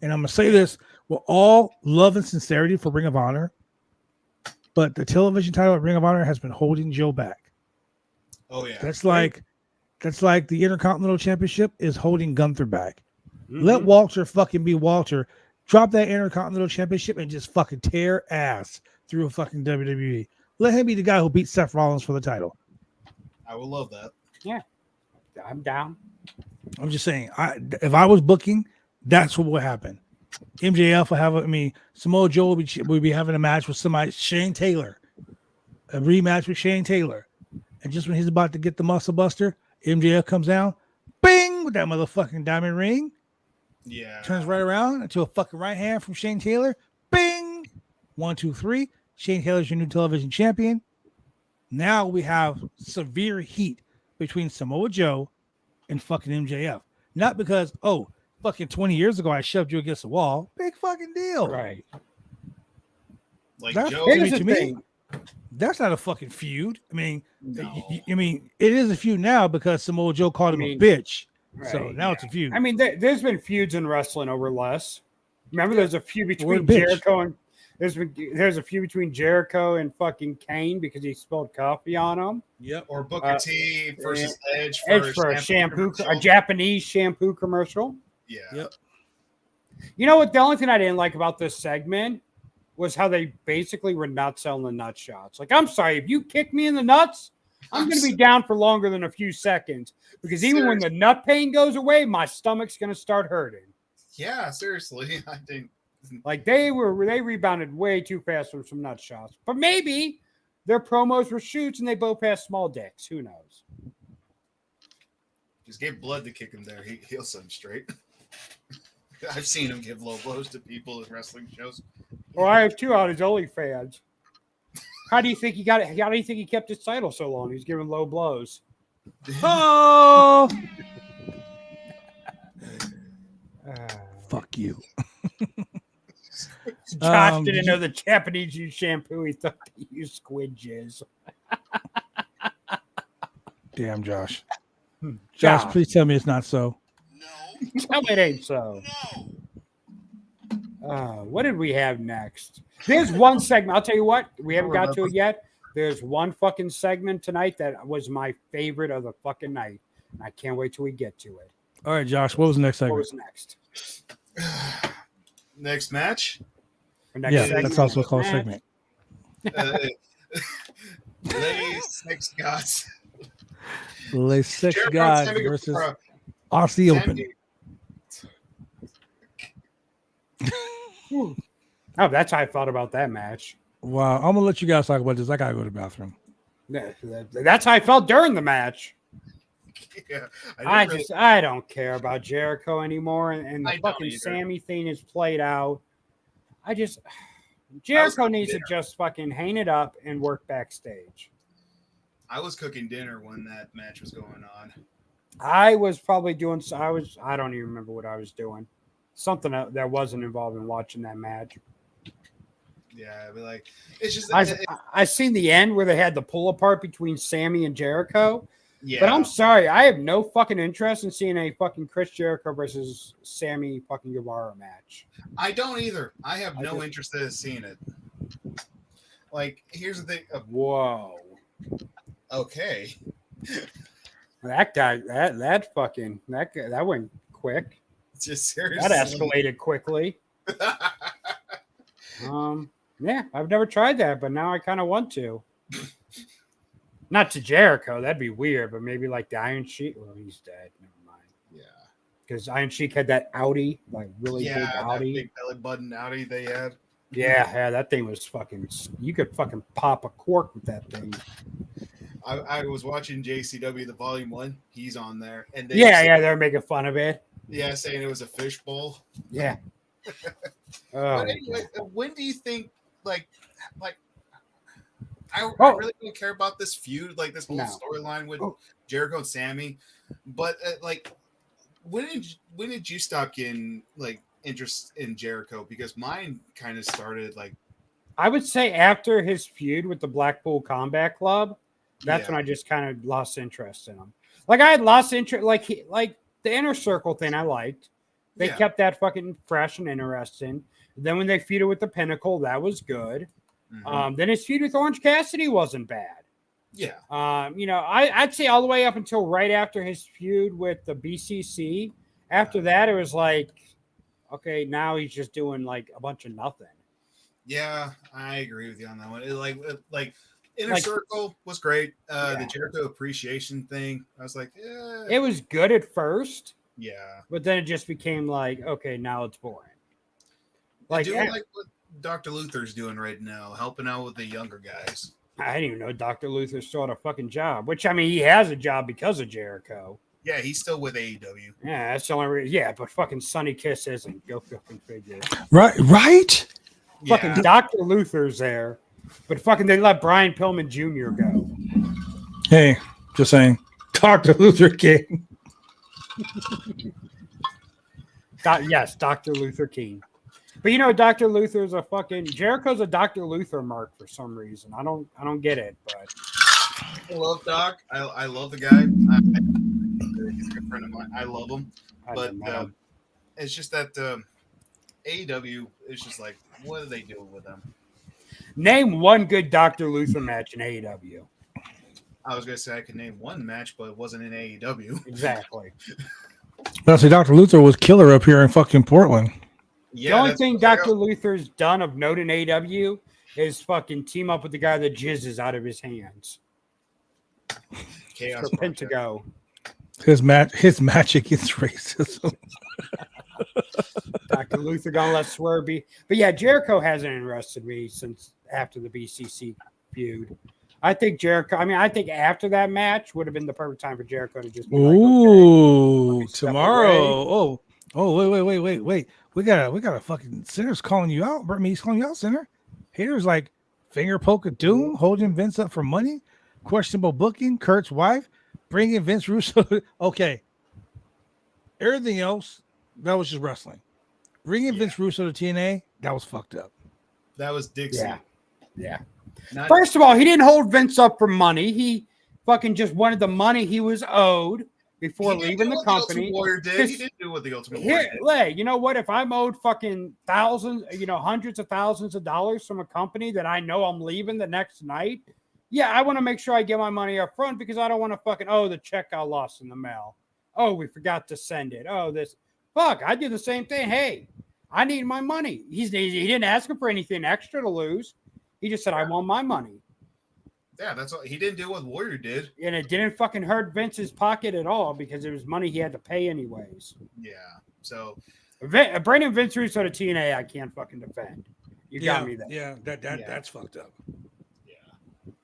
And I'm going to say this with all love and sincerity for Ring of Honor, but the television title at Ring of Honor has been holding Joe back. Oh yeah. That's like the Intercontinental Championship is holding Gunther back. Mm-hmm. Let Walter fucking be Walter. Drop that Intercontinental Championship and just fucking tear ass through a fucking WWE. Let him be the guy who beat Seth Rollins for the title. I will love that. I'm down. I'm just saying, if I was booking, that's what would happen. MJF will have Samoa Joe will be having a match with somebody, Shane Taylor, a rematch with Shane Taylor. And just when he's about to get the muscle buster, MJF comes down, bing, with that motherfucking diamond ring, Yeah. turns right around into a fucking right hand from Shane Taylor, bing, 1, 2, 3. Shane Taylor's your new television champion. Now we have severe heat between Samoa Joe and fucking MJF. Not because, fucking 20 years ago I shoved you against the wall. Big fucking deal. Right. Like That's Joe. Here's to the me, thing. that's not a fucking feud. I mean, No. it is a feud now because Samoa Joe called him a bitch. So Right, now it's a feud. I mean, there's been feuds in wrestling over less. Remember, there's a feud between bitch. Jericho and there's a feud between Jericho and fucking Kane because he spilled coffee on him. Yep. Or Booker T versus Edge For a shampoo, commercial. a Japanese shampoo commercial. Yeah. Yep. You know what? The only thing I didn't like about this segment was how they basically were not selling the nut shots. Like, I'm sorry, if you kick me in the nuts, I'm going to be down for longer than a few seconds because even when the nut pain goes away, my stomach's going to start hurting. Yeah, seriously. I think Like they rebounded way too fast from some nut shots. But maybe their promos were shoots and they both had small dicks. Who knows? just gave blood to kick him there. He'll set him straight. I've seen him give low blows to people at wrestling shows. Well, I have two on his OnlyFans. How do you think he got it? How do you think he kept his title so long? He's giving low blows. Oh, fuck you. Josh didn't know the Japanese use shampoo. He thought they used squid jizz. Damn, Josh. Josh, please tell me it's not so. No. Tell me it ain't so. What did we have next? There's one segment. I'll tell you what. We haven't got to it yet. There's one fucking segment tonight that was my favorite of the fucking night. And I can't wait till we get to it. All right, Josh. What was the next segment? What was next? Next match. That's also called segment. Lay Six Gods. Lay Six Jericho Gods Sammy versus Guevara. Aussie Open. Oh, that's how I felt about that match. Wow. I'm going to let you guys talk about this. I got to go to the bathroom. That's how I felt during the match. Yeah, I don't care about Jericho anymore, and the fucking Sammy thing is played out. Jericho needs to just fucking hang it up and work backstage. I was cooking dinner when that match was going on. I was probably doing. I don't even remember what I was doing. Something that wasn't involved in watching that match. Yeah, I'd be like, it's just. I seen the end where they had the pull apart between Sammy and Jericho. Yeah. But I'm sorry, I have no fucking interest in seeing a fucking Chris Jericho versus Sammy fucking Guevara match. I don't either. I have no interest in seeing it. Like, here's the thing. Whoa. Okay. That guy, that went quick. Just seriously. That escalated quickly. Yeah, I've never tried that, but now I kind of want to. Not to Jericho, that'd be weird, but maybe like the Iron Sheik. Well, he's dead. Never mind. Yeah. Because Iron Sheik had that Audi, like really big Audi. Big belly button Audi they had. Yeah, that thing was fucking. You could fucking pop a cork with that thing. I was watching JCW, the Volume 1. He's on there, and they're making fun of it. Yeah, saying it was a fishbowl. Yeah. But anyway, when do you think like? I really don't care about this feud, like this whole storyline with Jericho and Sammy. But like, when did you stop getting like interest in Jericho? Because mine kind of started like, I would say after his feud with the Blackpool Combat Club, that's when I just kind of lost interest in him. Like I had lost interest, like the Inner Circle thing I liked. They kept that fucking fresh and interesting. Then when they feuded with the Pinnacle, that was good. Mm-hmm. Then his feud with Orange Cassidy wasn't bad. Yeah. I'd say all the way up until right after his feud with the BCC. After that, it was like, okay, now he's just doing like a bunch of nothing. Yeah, I agree with you on that one. Inner Circle was great. The Jericho appreciation thing, I was like, yeah. It was good at first. Yeah. But then it just became like, okay, now it's boring. Like what Dr. Luther's doing right now, helping out with the younger guys. I didn't even know Dr. Luther still had a fucking job, which, I mean, he has a job because of Jericho. Yeah, he's still with AEW. Yeah, that's the only reason. Yeah, but fucking Sonny Kiss isn't. Go fucking figure. Right? Yeah. Fucking Dr. Luther's there, but fucking they let Brian Pillman Jr. go. Hey, just saying. Dr. Luther King. Yes, Dr. Luther King. But Dr. Luther's a fucking Jericho's a Dr. Luther mark for some reason. I don't get it, but I love Doc. I love the guy. He's a good friend of mine. I love him. But it's just that AEW is just like, what are they doing with them? Name one good Dr. Luther match in AEW. I was gonna say I could name one match, but it wasn't in AEW. Exactly. But I say Dr. Luther was killer up here in fucking Portland. Yeah, the only thing Dr. Luther's done of note in AEW is fucking team up with the guy that jizzes out of his hands. Chaos for Pentago. His match against racism. Dr. Luther gonna let swear be. But yeah, Jericho hasn't interested me since after the BCC feud. I think after that match would have been the perfect time for Jericho to just be ooh, like, tomorrow. Oh, Oh, wait. We got a fucking Sinner's calling you out. I mean, he's calling you out, Sinner. Haters like finger poke of doom, holding Vince up for money, questionable booking, Kurt's wife, bringing Vince Russo. Okay. Everything else, that was just wrestling. Bringing Vince Russo to TNA, that was fucked up. That was Dixie. Yeah. Not- First of all, he didn't hold Vince up for money. He fucking just wanted the money he was owed before leaving the company. Ultimate Warrior did. He didn't do what the Ultimate Warrior did. Lay, you know what? If I'm owed fucking thousands, hundreds of thousands of dollars from a company that I know I'm leaving the next night, yeah, I want to make sure I get my money up front because I don't want to fucking, the check got lost in the mail. Oh, we forgot to send it. Oh, this. Fuck, I did the same thing. Hey, I need my money. He didn't ask him for anything extra to lose. He just said, I want my money. Yeah, that's what he didn't do what Warrior did. And it didn't fucking hurt Vince's pocket at all because it was money he had to pay anyways. Yeah. So bringing Vince Russo to TNA, I can't fucking defend. You got me there. Yeah, that's fucked up.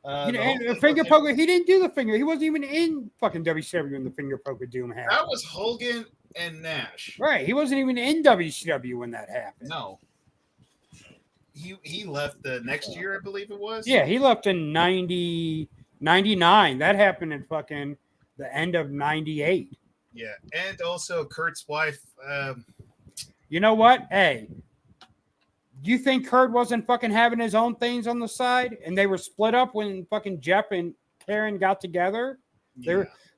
And finger poker, he didn't do the finger. He wasn't even in fucking WCW when the finger poker doom happened. That was Hogan and Nash. Right. He wasn't even in WCW when that happened. No. He left the next year, I believe it was. Yeah, he left in 99. That happened in fucking the end of 98. Yeah. And also Kurt's wife. You know what? Hey, you think Kurt wasn't fucking having his own things on the side and they were split up when fucking Jeff and Karen got together?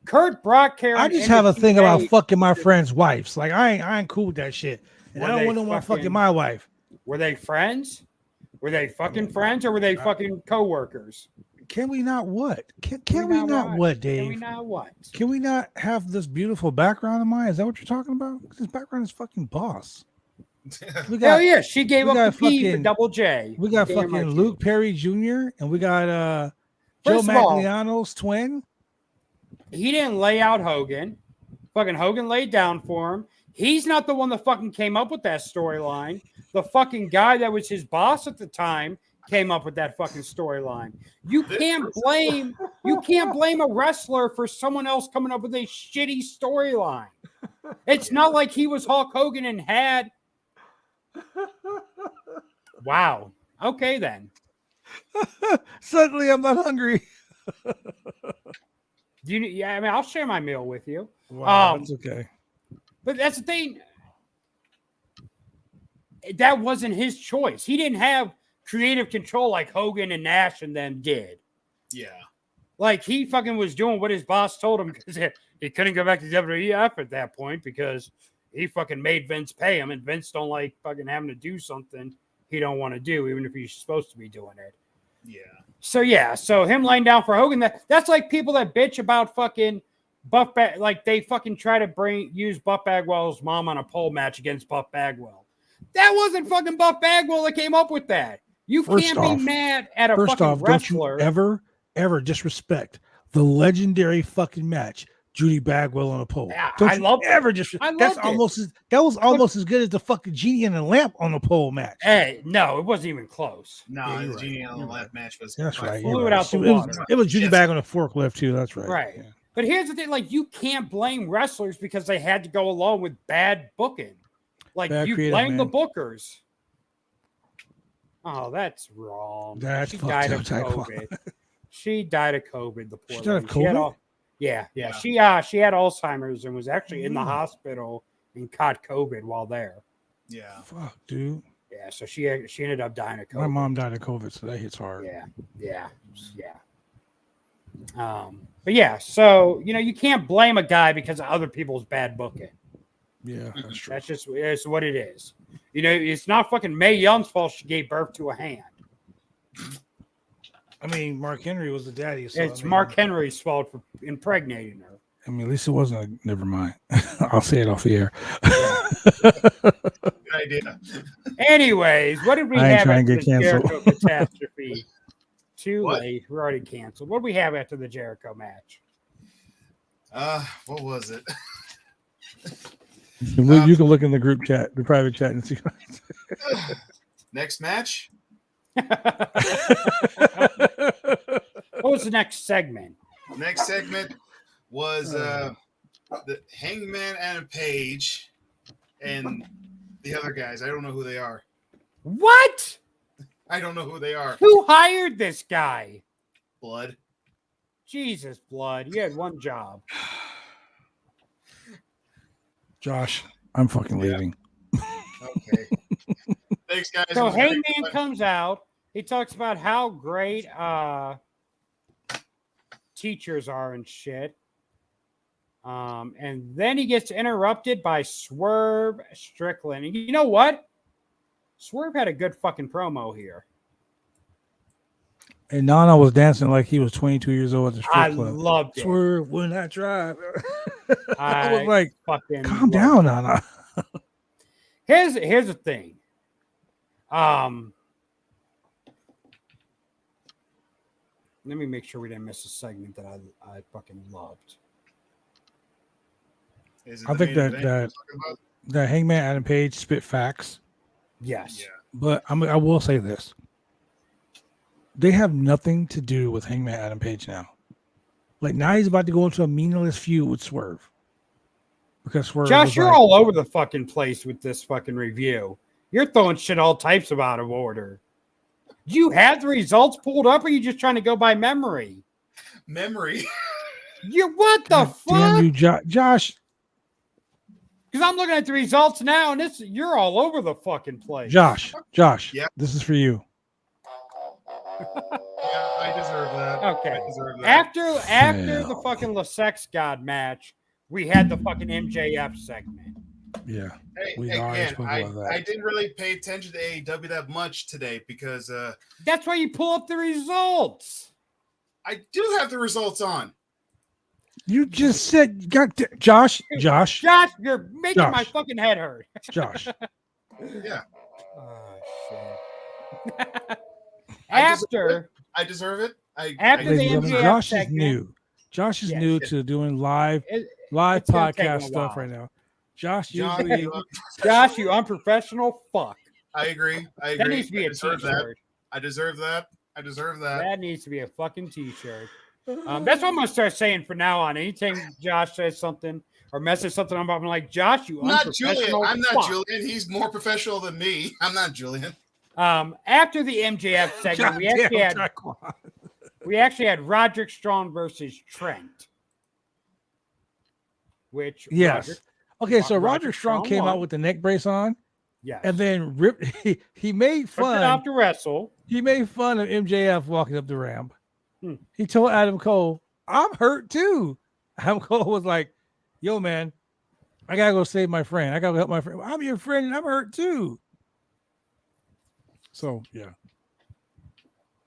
Kurt brought Karen. I just have a thing about fucking my friends' wives. Like I ain't cool with that shit. And I don't want no one fucking my wife. Were they friends? Were they fucking friends or were they fucking co-workers? Can we not what? Can we not what, Dave? Can we not what? Can we not have this beautiful background of mine? Is that what you're talking about? This background is fucking boss. Hell yeah, she gave up the P for Double J. We got fucking Luke Perry Jr. and we got Joe Magliano's twin. He didn't lay out Hogan. Fucking Hogan laid down for him. He's not the one that fucking came up with that storyline. The fucking guy that was his boss at the time came up with that fucking storyline. You can't blame a wrestler for someone else coming up with a shitty storyline. It's not like he was Hulk Hogan and had. Wow. Okay then. Suddenly I'm not hungry. I'll share my meal with you. Wow, that's okay. But that's the thing. That wasn't his choice. He didn't have creative control like Hogan and Nash and them did. Yeah. Like he fucking was doing what his boss told him because he couldn't go back to WWF at that point because he fucking made Vince pay him, and Vince don't like fucking having to do something he don't want to do, even if he's supposed to be doing it. Yeah. So him laying down for Hogan, that's like people that bitch about fucking Buff like they fucking try to use Buff Bagwell's mom on a pole match against Buff Bagwell. That wasn't fucking Buff Bagwell that came up with that. You can't be mad at a fucking wrestler. Don't you ever disrespect the legendary fucking match, Judy Bagwell on a pole. Yeah, Don't you ever disrespect. That was almost as good as the fucking Genie and the Lamp on the pole match. Hey, no, it wasn't even close. No, the Genie and the Lamp match was. That's right. Blew it out the water. It was Judy Bag on a forklift too. That's right. Right. Yeah. But here's the thing: like, you can't blame wrestlers because they had to go along with bad booking. Like, you blame the bookers. Oh, that's wrong. That's she died of COVID. She died of COVID. The poor she died of COVID? Yeah. She had Alzheimer's and was actually in the hospital and caught COVID while there. Yeah. Fuck, dude. Yeah. So she ended up dying of COVID. My mom died of COVID, so that hits hard. Yeah. But yeah, so you can't blame a guy because of other people's bad booking. Yeah, that's true. It's what it is. It's not fucking Mae Young's fault she gave birth to a hand. I mean, Mark Henry was the daddy. So It's Mark Henry's fault for impregnating her. I mean, at least it wasn't. Never mind. I'll say it off the air. Good idea. Anyways, what did we have after the Jericho catastrophe? Too late. We're already canceled. What did we have after the Jericho match? What was it? You can look in the group chat, the private chat, and see. Next match. What was the next segment? Next segment was the Hangman and Page and the other guys. I don't know who they are. What? I don't know who they are. Who hired this guy? Blood. Jesus, Blood. You had one job. Josh, I'm fucking leaving. Okay. Thanks, guys. So Hangman comes out. He talks about how great teachers are and shit. And then he gets interrupted by Swerve Strickland. And you know what? Swerve had a good fucking promo here. And Nana was dancing like he was 22 years old at the strip I club. loved it. Swerve when I drive. I was I like, fucking calm loved down, it. Nana. Here's the thing. Let me make sure we didn't miss a segment that I fucking loved. I think that Hangman Adam Page spit facts. Yes. Yeah. But I will say this. They have nothing to do with Hangman Adam Page now. Like, now he's about to go into a meaningless feud with Swerve. Because Swerve Josh, was you're like, all over the fucking place with this fucking review. You're throwing shit all types of out of order. Do you have the results pulled up, or are you just trying to go by memory? Memory. You what the God damn fuck? you, Josh. Because I'm looking at the results now, and you're all over the fucking place. Josh, Yeah. this is for you. Yeah, I deserve that. Okay. I deserve that. After the fucking La Sex God match, we had the fucking MJF segment. Yeah. Hey, We already again, spoke about that. I didn't really pay attention to AEW that much today because That's why you pull up the results. I do have the results on. You just said, Josh, Josh, you're making my Josh. fucking head hurt. Josh. Yeah. Oh shit. After I deserve it. After the Ladies and gentlemen, MJF Josh is segment. new. Josh is Yes. new to doing live it's gonna take podcast him a stuff while. right now. Josh John, usually Josh, you unprofessional fuck. I agree. That needs to be I a deserve that. t-shirt. I deserve that. I deserve that. That needs to be a fucking t-shirt. That's what I'm gonna start saying from now on. Anytime Josh says something or messes something up, I'm like, Josh, you I'm not unprofessional Julian. I'm not fuck. Julian. He's more professional than me. I'm not Julian. After the MJF segment, we actually had Roderick Strong versus Trent. Which yes. Okay, so Roderick Roderick Strong Strong came won. out with the neck brace on, yes, and then ripped. He made ripped it off fun. to wrestle. He made fun of MJF walking up the ramp. Hmm. He told Adam Cole, "I'm hurt too." Adam Cole was like, "Yo, man, I gotta go save my friend. I gotta help my friend. I'm your friend, and I'm hurt too." So yeah,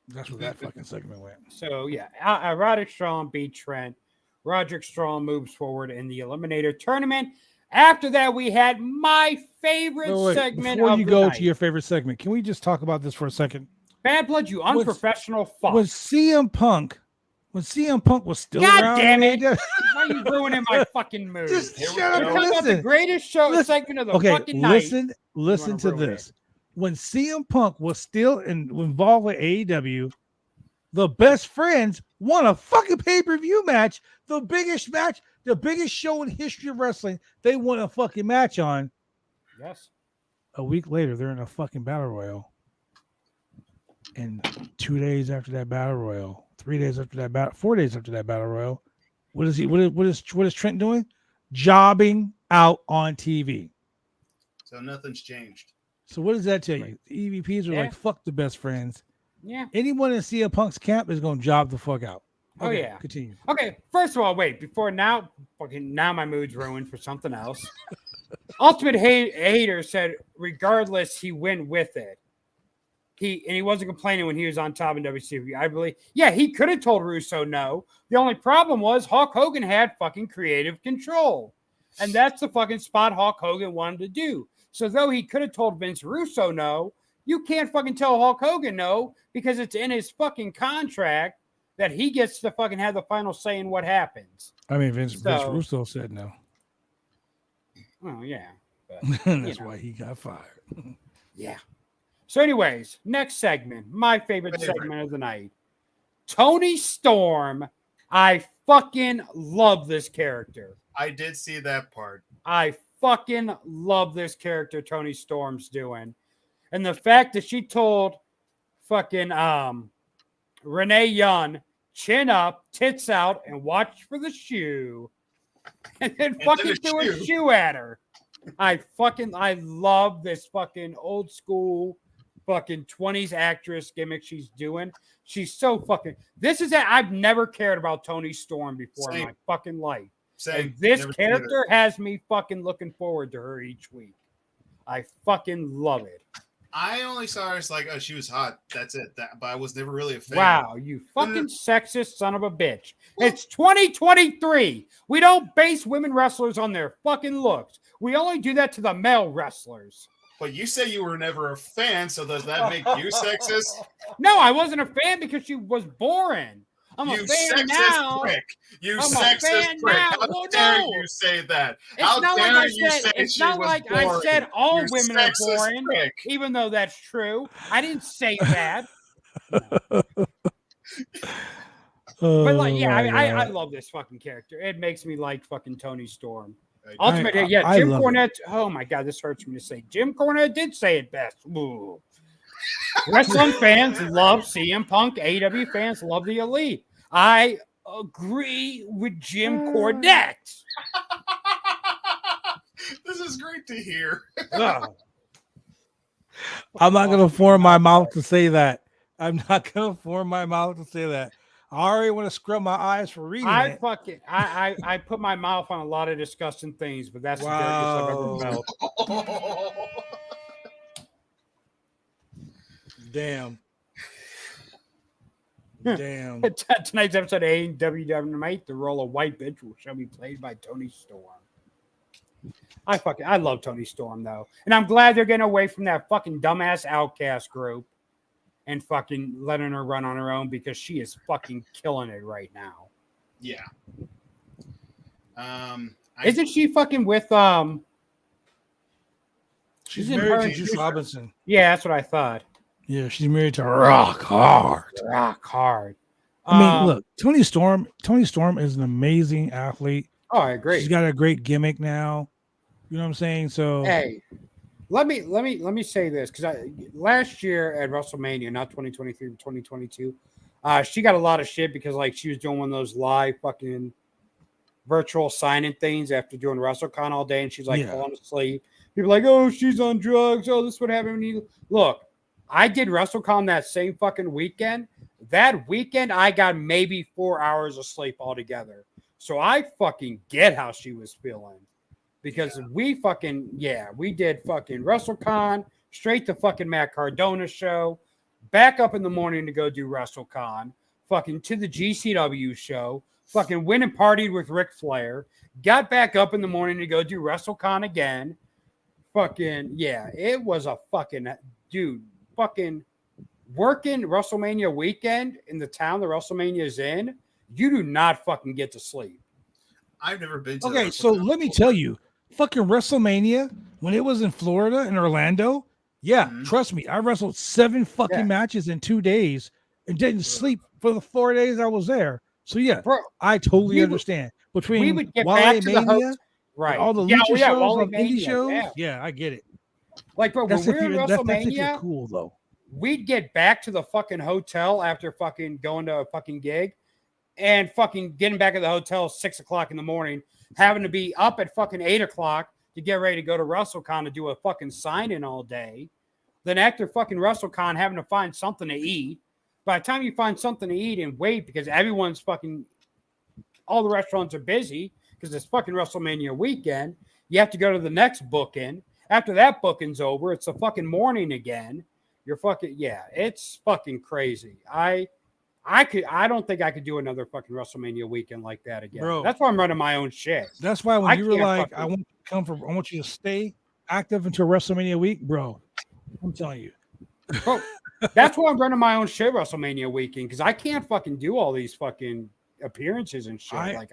that's where that fucking segment went. So yeah, Roderick Strong beat Trent. Roderick Strong moves forward in the Eliminator tournament. After that, we had my favorite Wait, segment before of you the go night. to your favorite segment, can we just talk about this for a second? Bad Blood, you unprofessional fuck. When CM Punk was still God around, damn in it. AEW Why are you ruining my fucking mood? Just Here we shut up go. and Talk about the listen. greatest show Listen. segment of the Okay, fucking night. listen to ruin this. When CM Punk was still involved with AEW, the Best Friends won a fucking pay-per-view match, the biggest show in history of wrestling. They won a fucking match on. Yes. A week later, they're in a fucking battle royal. And 2 days after that battle royal, 3 days after that battle, 4 days after that battle royal, what is Trent doing? Jobbing out on TV. So nothing's changed. So what does that tell you? The EVPs are Yeah. like, fuck the Best Friends. Yeah. Anyone in CM Punk's camp is going to job the fuck out. Oh, Okay, yeah. Continue. Okay, first of all, wait, before now my mood's ruined for something else. Ultimate Hater said, regardless, he went with it. He wasn't complaining when he was on top in WCW. I believe, yeah, he could have told Russo no. The only problem was Hulk Hogan had fucking creative control. And that's the fucking spot Hulk Hogan wanted to do. So though he could have told Vince Russo no, you can't fucking tell Hulk Hogan no because it's in his fucking contract that he gets to fucking have the final say in what happens. I mean, Vince Russo said no. Oh, yeah. But, That's know. why he got fired. yeah. So anyways, next segment, my favorite segment of the night. Tony Storm. I fucking love this character. I did see that part. I fucking love this character Tony Storm's doing. And the fact that she told fucking Renee Young, chin up, tits out, and watch for the shoe. And then fucking threw a shoe at her. I love this fucking old school fucking 20s actress gimmick she's doing. She's so fucking. I've never cared about Tony Storm before in my fucking life. And this character has me fucking looking forward to her each week. I fucking love it. I only saw her as like, oh, she was hot. That's it. But I was never really a fan. Wow, you fucking sexist son of a bitch. It's 2023. We don't base women wrestlers on their fucking looks. We only do that to the male wrestlers. But you say you were never a fan, so does that make you sexist? No, I wasn't a fan because she was boring. I'm a fan now. Prick. You I'm sexist prick. now. How dare you say that? How dare you say it's not like I said all women are boring, even though that's true. I didn't say that. But like, yeah, I love this fucking character. It makes me like fucking Tony Storm. Ultimately, Jim Cornette. Oh my God, this hurts me to say. Jim Cornette did say it best. Ooh. Wrestling fans love CM Punk. AEW fans love the Elite. I agree with Jim Cornette. This is great to hear. I'm not going to form my mouth to say that. I'm not going to form my mouth to say that. I already want to scrub my eyes for reading it. I put my mouth on a lot of disgusting things, but that's the dirtiest I've ever felt. Damn. Tonight's episode of AEW Dynamite, the role of white bitch shall be played by Tony Storm. I love Tony Storm though, and I'm glad they're getting away from that fucking dumbass Outcast group and fucking letting her run on her own because she is fucking killing it right now. Yeah. Isn't she fucking with She's married to Juice Robinson. Yeah, that's what I thought. Yeah, she's married to Rock Hard. Rock Hard. I mean, look, Tony Storm is an amazing athlete. Oh, I agree. She's got a great gimmick now. You know what I'm saying? So hey, let me say this because last year at WrestleMania, not 2023 but 2022, she got a lot of shit because like she was doing one of those live fucking virtual signing things after doing WrestleCon all day, and she's like falling asleep. People are like, oh, she's on drugs. Oh, this would happen when you look. I did WrestleCon that same fucking weekend. That weekend, I got maybe 4 hours of sleep altogether. So I fucking get how she was feeling. Because we did fucking WrestleCon, straight to fucking Matt Cardona's show, back up in the morning to go do WrestleCon, fucking to the GCW show, fucking went and partied with Ric Flair, got back up in the morning to go do WrestleCon again. Fucking, it was a fucking, dude, fucking working WrestleMania weekend in the town that WrestleMania is in, you do not fucking get to sleep. I've never been to okay, so let me tell you, fucking WrestleMania, when it was in Florida, in Orlando, trust me, I wrestled 7 fucking matches in 2 days and didn't sleep for the 4 days I was there. So bro, I totally understand. Between we would get Wale back to Mania, the host, right? All the lucha shows, Wale on indie shows, yeah, I get it. Like, bro, when we were in WrestleMania, that's if you're cool though. We'd get back to the fucking hotel after fucking going to a fucking gig and fucking getting back at the hotel 6 o'clock in the morning, having to be up at fucking 8 o'clock to get ready to go to WrestleCon to do a fucking sign-in all day. Then after fucking WrestleCon, having to find something to eat. By the time you find something to eat and wait, because everyone's fucking, all the restaurants are busy because it's fucking WrestleMania weekend, you have to go to the next booking. After that booking's over, it's the fucking morning again. You're fucking, it's fucking crazy. I don't think I could do another fucking WrestleMania weekend like that again. Bro, that's why I'm running my own shit. That's why when you were like, I want you to stay active until WrestleMania week, bro. I'm telling you. Bro, that's why I'm running my own shit WrestleMania weekend, because I can't fucking do all these fucking appearances and shit. I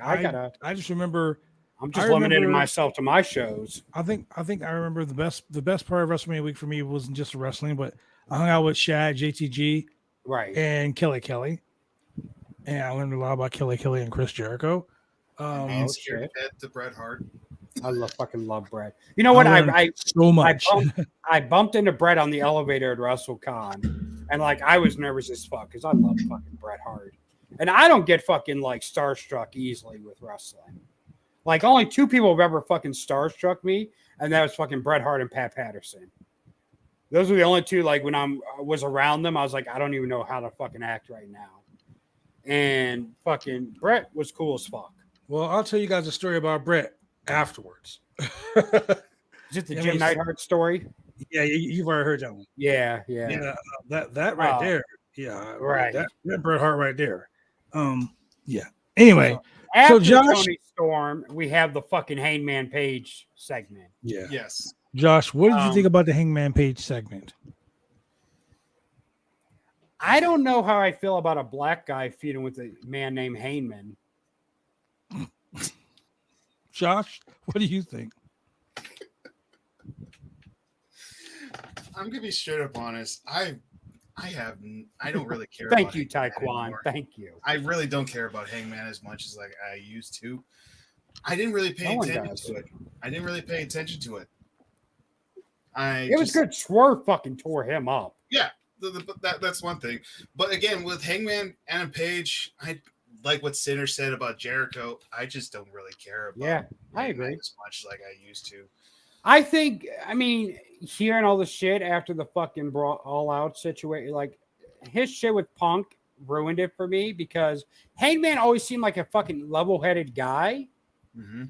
just remember I'm just limiting myself to my shows. I think I remember the best part of WrestleMania week for me wasn't just wrestling, but I hung out with Shad, JTG, right, and Kelly, and I learned a lot about Kelly and Chris Jericho. And to Bret Hart. fucking love Brett. You know what? I so much. I bumped into Brett on the elevator at WrestleCon, and like I was nervous as fuck because I love fucking Bret Hart, and I don't get fucking like starstruck easily with wrestling. Like only 2 people have ever fucking starstruck me, and that was fucking Bret Hart and Pat Patterson. Those were the only 2. Like when I was around them, I was like, I don't even know how to fucking act right now. And fucking Brett was cool as fuck. Well, I'll tell you guys a story about Brett afterwards. Is it the Jim Neidhart story? Yeah, you've already heard that one. Yeah. That right there. Yeah, right. That Bret Hart right there. Yeah. Anyway, after Josh, Tony Storm, we have the fucking Hangman Page segment. Yeah. Yes. Josh, what did you think about the Hangman Page segment? I don't know how I feel about a black guy feuding with a man named Hangman. Josh, what do you think? I'm gonna be straight up honest. I don't really care. Thank about you, Hangman Taekwon. anymore. Thank you. I really don't care about Hangman as much as like I used to. I didn't really pay attention to it. I didn't really pay attention to it. It was good. Swerve fucking tore him up. Yeah, that's one thing. But again, with Hangman and Page, I like what Sinner said about Jericho. I just don't really care about. Yeah, I agree as much like I used to. I think. I mean, hearing all the shit after the fucking All Out situation, like his shit with Punk ruined it for me because Hangman always seemed like a fucking level-headed guy. Mm-hmm.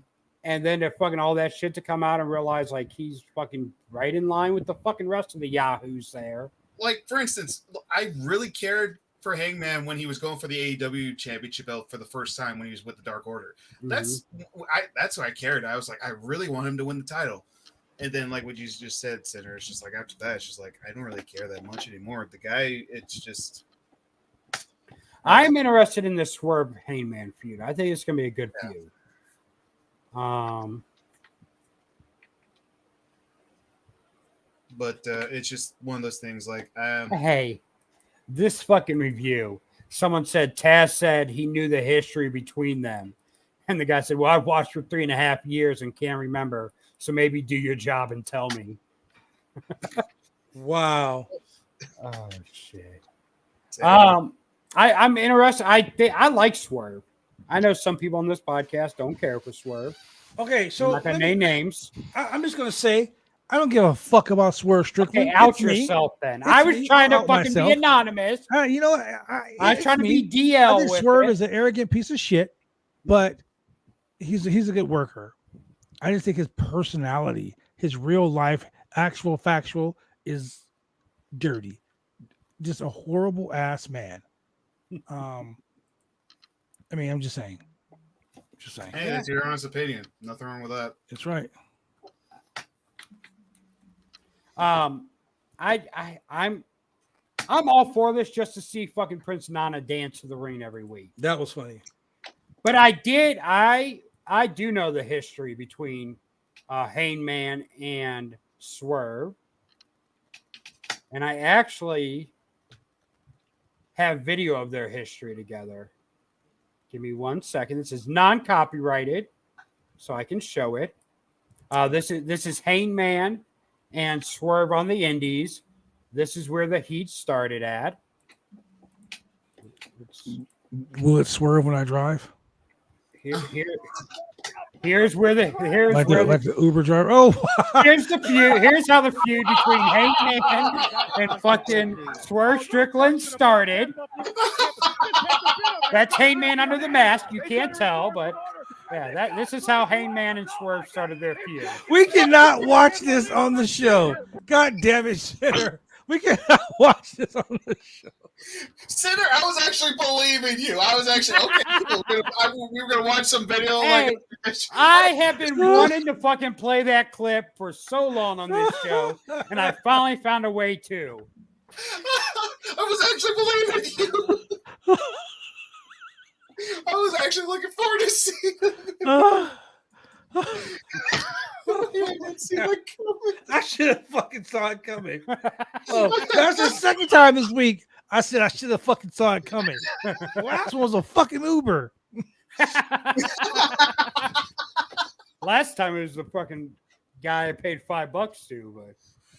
And then to fucking all that shit to come out and realize like he's fucking right in line with the fucking rest of the yahoos there. Like, for instance, I really cared for Hangman when he was going for the AEW championship belt for the first time when he was with the Dark Order. Mm-hmm. That's what I cared. I was like, I really want him to win the title. And then like what you just said, Sinner, it's just like after that, it's just like I don't really care that much anymore. The guy, it's just I'm interested in this Swerve Hangman feud. I think it's gonna be a good feud. But it's just one of those things like hey, this fucking review, someone said Taz said he knew the history between them, and the guy said, well, I've watched for 3.5 years and can't remember, so maybe do your job and tell me. Wow. Oh shit. I'm interested. I like Swerve. I know some people on this podcast don't care for Swerve. Okay, so I'm not gonna name names. I'm just gonna say I don't give a fuck about Swerve Strickland. Okay, out yourself then. I was trying to fucking be anonymous. You know, I was trying to be DL. I think Swerve is an arrogant piece of shit, but he's a good worker. I just think his personality, his real life, actual factual, is dirty. Just a horrible ass man. I mean, I'm just saying. Hey, that's your honest opinion. Nothing wrong with that. That's right. I'm all for this just to see fucking Prince Nana dance to the ring every week. That was funny. But I do know the history between Hangman and Swerve. And I actually have video of their history together. Give me 1 second. This is non-copyrighted, so I can show it. This is Hangman and Swerve on the Indies. This is where the heat started at. Will it swerve when I drive? Here's where the the Uber driver. Oh, here's the feud. Here's how the feud between Hangman and fucking Swerve Strickland started. That's Hangman under the mask. You can't tell, but yeah, this is how Hangman and Swerve started their feud. We cannot watch this on the show. God damn it, Sinner. We cannot watch this on the show. Sinner, I was actually believing you. I was actually okay. We were gonna watch some video. Hey, I have been wanting to fucking play that clip for so long on this show, and I finally found a way to. I was actually believing you. I was actually looking forward to seeing it. I should have fucking saw it coming. Oh, that's the second time this week I said I should have fucking saw it coming. Last one was a fucking Uber. Last time it was the fucking guy I paid $5 to, but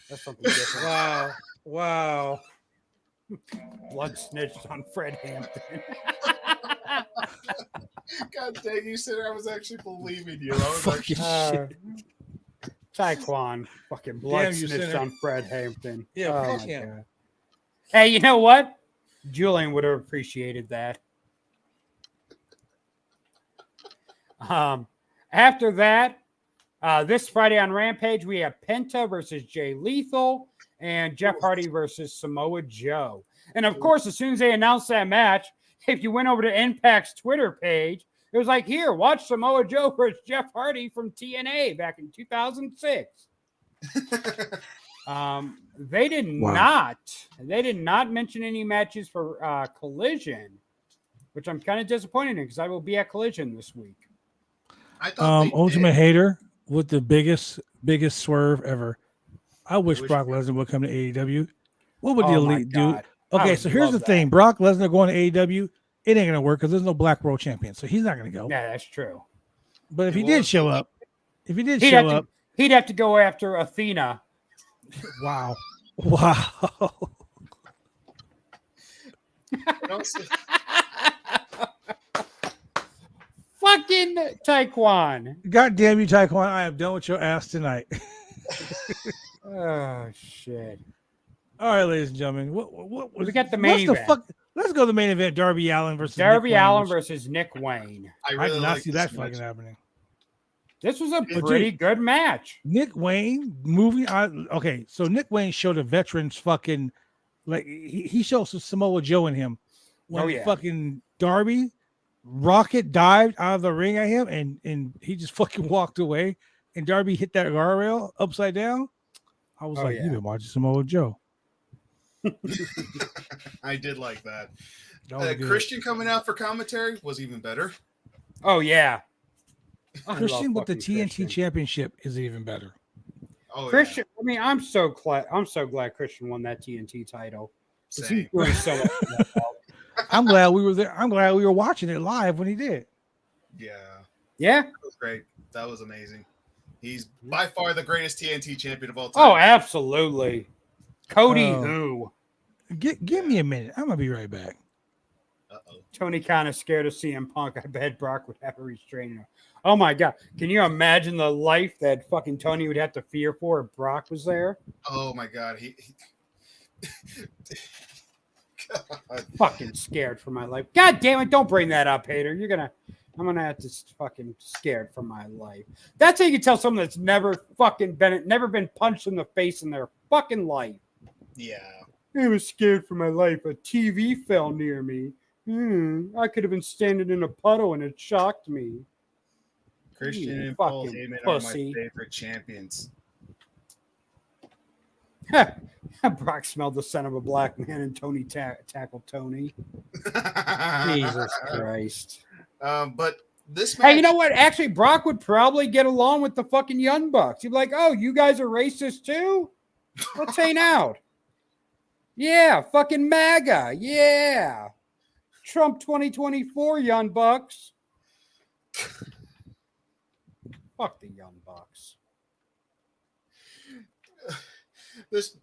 that's something different. Wow. Blood snitched on Fred Hampton. God dang you, Sinner. I was actually believing you. I was Fucking actually. shit. Taekwon fucking blood Damn you, snitched sinner. on Fred Hampton. Yeah, oh fuck my him. God. Hey, you know what? Julian would have appreciated that. After that, this Friday on Rampage, we have Penta versus Jay Lethal and Jeff Hardy versus Samoa Joe. And of course, as soon as they announced that match, if you went over to Impact's Twitter page, it was like, here, watch Samoa Joe versus Jeff Hardy from TNA back in 2006. They did not mention any matches for Collision, which I'm kind of disappointed in because I will be at Collision this week. I thought they Ultimate did. Hater with the biggest swerve ever. I wish Brock Lesnar would come to AEW. What would the Elite do? Okay, so here's the thing. Brock Lesnar going to AEW, it ain't going to work because there's no Black World Champion. So he's not going to go. Yeah, that's true. But if he Well, did show up, he'd have to go after Athena. Wow. Fucking Taekwon. God damn you, Taekwon. I am done with your ass tonight. Oh, shit. All right, ladies and gentlemen. What We got the main event. Let's go to the main event. Darby Allin versus Darby Nick Allin Wayne. versus Nick Wayne. I I really did not like see this that match. fucking happening. This was a But pretty dude, good match. Nick Wayne moving on. Okay, so Nick Wayne showed a veteran's fucking like he showed some Samoa Joe in him when fucking Darby rocket dived out of the ring at him and he just fucking walked away and Darby hit that guardrail upside down. I was you've been watching Samoa Joe. I did like that. That was Christian coming out for commentary was even better. Oh yeah. Christian with the TNT championship is even better. Oh, Christian, I mean, I'm so glad Christian won that TNT title. Same. He's doing so well. I'm glad we were there. I'm glad we were watching it live when he did. Yeah. Yeah. That was great. That was amazing. He's by far the greatest TNT champion of all time. Oh, absolutely. Cody who? Give me a minute. I'm gonna be right back. Uh-oh. Tony kind of scared of CM Punk. I bet Brock would have a restraining order. Oh my God. Can you imagine the life that fucking Tony would have to fear for if Brock was there? Oh my God. He God. Fucking scared for my life. God damn it. Don't bring that up, hater. I'm gonna have to fucking scared for my life. That's how you can tell someone that's never been punched in the face in their fucking life. Yeah. I was scared for my life. A TV fell near me. I could have been standing in a puddle and it shocked me. Christian You and Paul fucking Heyman pussy. are my favorite champions. Brock smelled the scent of a black man and Tony tackled Tony. Jesus Christ. But this match, Hey, you know what? Actually, Brock would probably get along with the fucking Young Bucks. He'd be like, oh, you guys are racist too? Let's hang out. Yeah, fucking MAGA. Yeah. Trump 2024, Young Bucks. Fuck the Young Bucks. this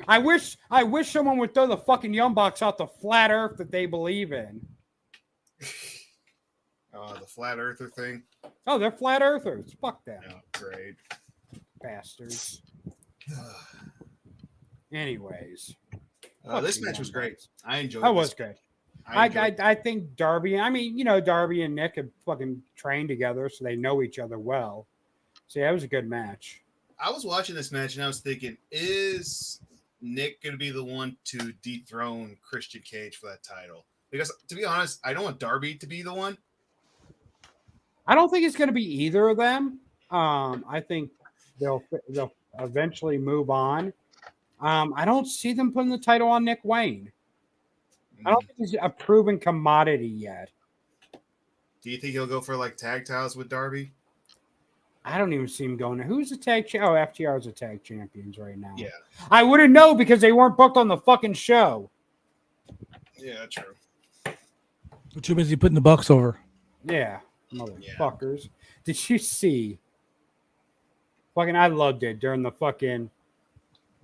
I wish someone would throw the fucking Young Bucks out the flat earth that they believe in. the flat earther thing. Oh, they're flat earthers. Fuck them. Oh, great. Bastards. Anyways. This match was great. I enjoyed it. That was great. I think Darby, Darby and Nick have fucking trained together, so they know each other well. So yeah, it was a good match. I was watching this match and I was thinking, is Nick going to be the one to dethrone Christian Cage for that title? Because to be honest, I don't want Darby to be the one. I don't think it's going to be either of them. I think they'll eventually move on. I don't see them putting the title on Nick Wayne. I don't think he's a proven commodity yet. Do you think he'll go for like tag titles with Darby? I don't even see him going. Who's the tag? FTR is the tag champions right now. Yeah. I wouldn't know because they weren't booked on the fucking show. Yeah, true. We're too busy putting the Bucks over. Yeah. motherfuckers. Did you see? Fucking, I loved it during the fucking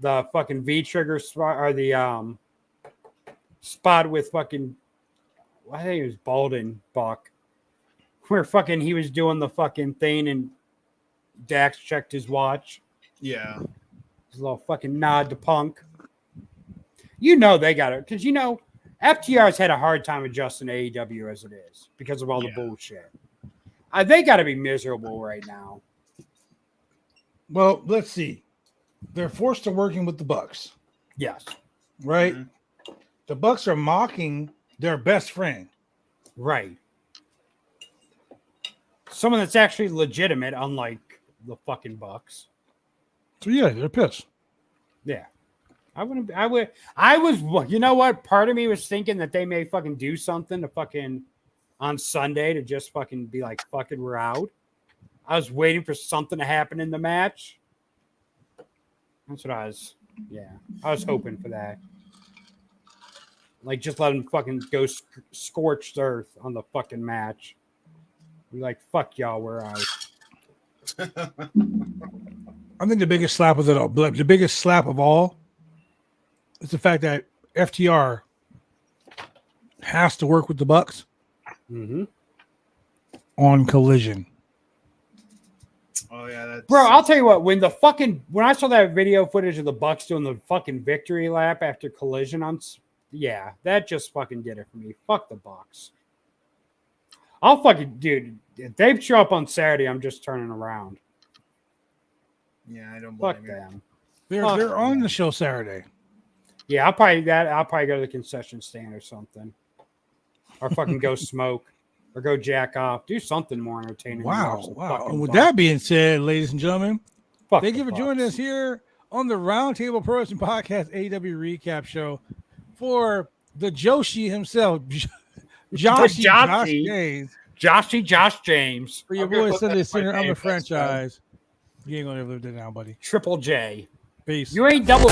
V trigger spot or the spot with fucking, I think it was Baldwin Buck, where fucking he was doing the fucking thing and Dax checked his watch. Yeah. His little fucking nod to Punk. You know they got it because FTR's had a hard time adjusting to AEW as it is because of all the bullshit. They got to be miserable right now. Well, let's see. They're forced to working with the Bucks. Yes. Right? Mm-hmm. The Bucks are mocking their best friend. Right. Someone that's actually legitimate, unlike the fucking Bucks. So yeah, they're pissed. Yeah. I was, you know what? Part of me was thinking that they may fucking do something to fucking on Sunday to just fucking be like, fucking, we're out. I was waiting for something to happen in the match. That's what I was hoping for that. Like, just let him fucking go scorched earth on the fucking match. Be like, fuck y'all, we're out. I think the biggest slap of it all, the biggest slap of all, is the fact that FTR has to work with the Bucks on Collision. Oh yeah, that's... Bro, I'll tell you what. When I saw that video footage of the Bucks doing the fucking victory lap after Collision that just fucking did it for me. Fuck the Bucks. I'll fucking, dude. If they show up on Saturday, I'm just turning around. Yeah, I don't blame Fuck you. them. They're on the show Saturday. Yeah, I'll probably go to the concession stand or something, or fucking go smoke, or go jack off. Do something more entertaining. Wow. And with that being said, ladies and gentlemen, thank you for joining us here on the Roundtable Pro Wrestling Podcast AEW Recap Show for the Joshi himself, Josh James. For your boy Sunday Center, I'm the franchise. You ain't gonna live that down, buddy. Triple J. Peace. You ain't double.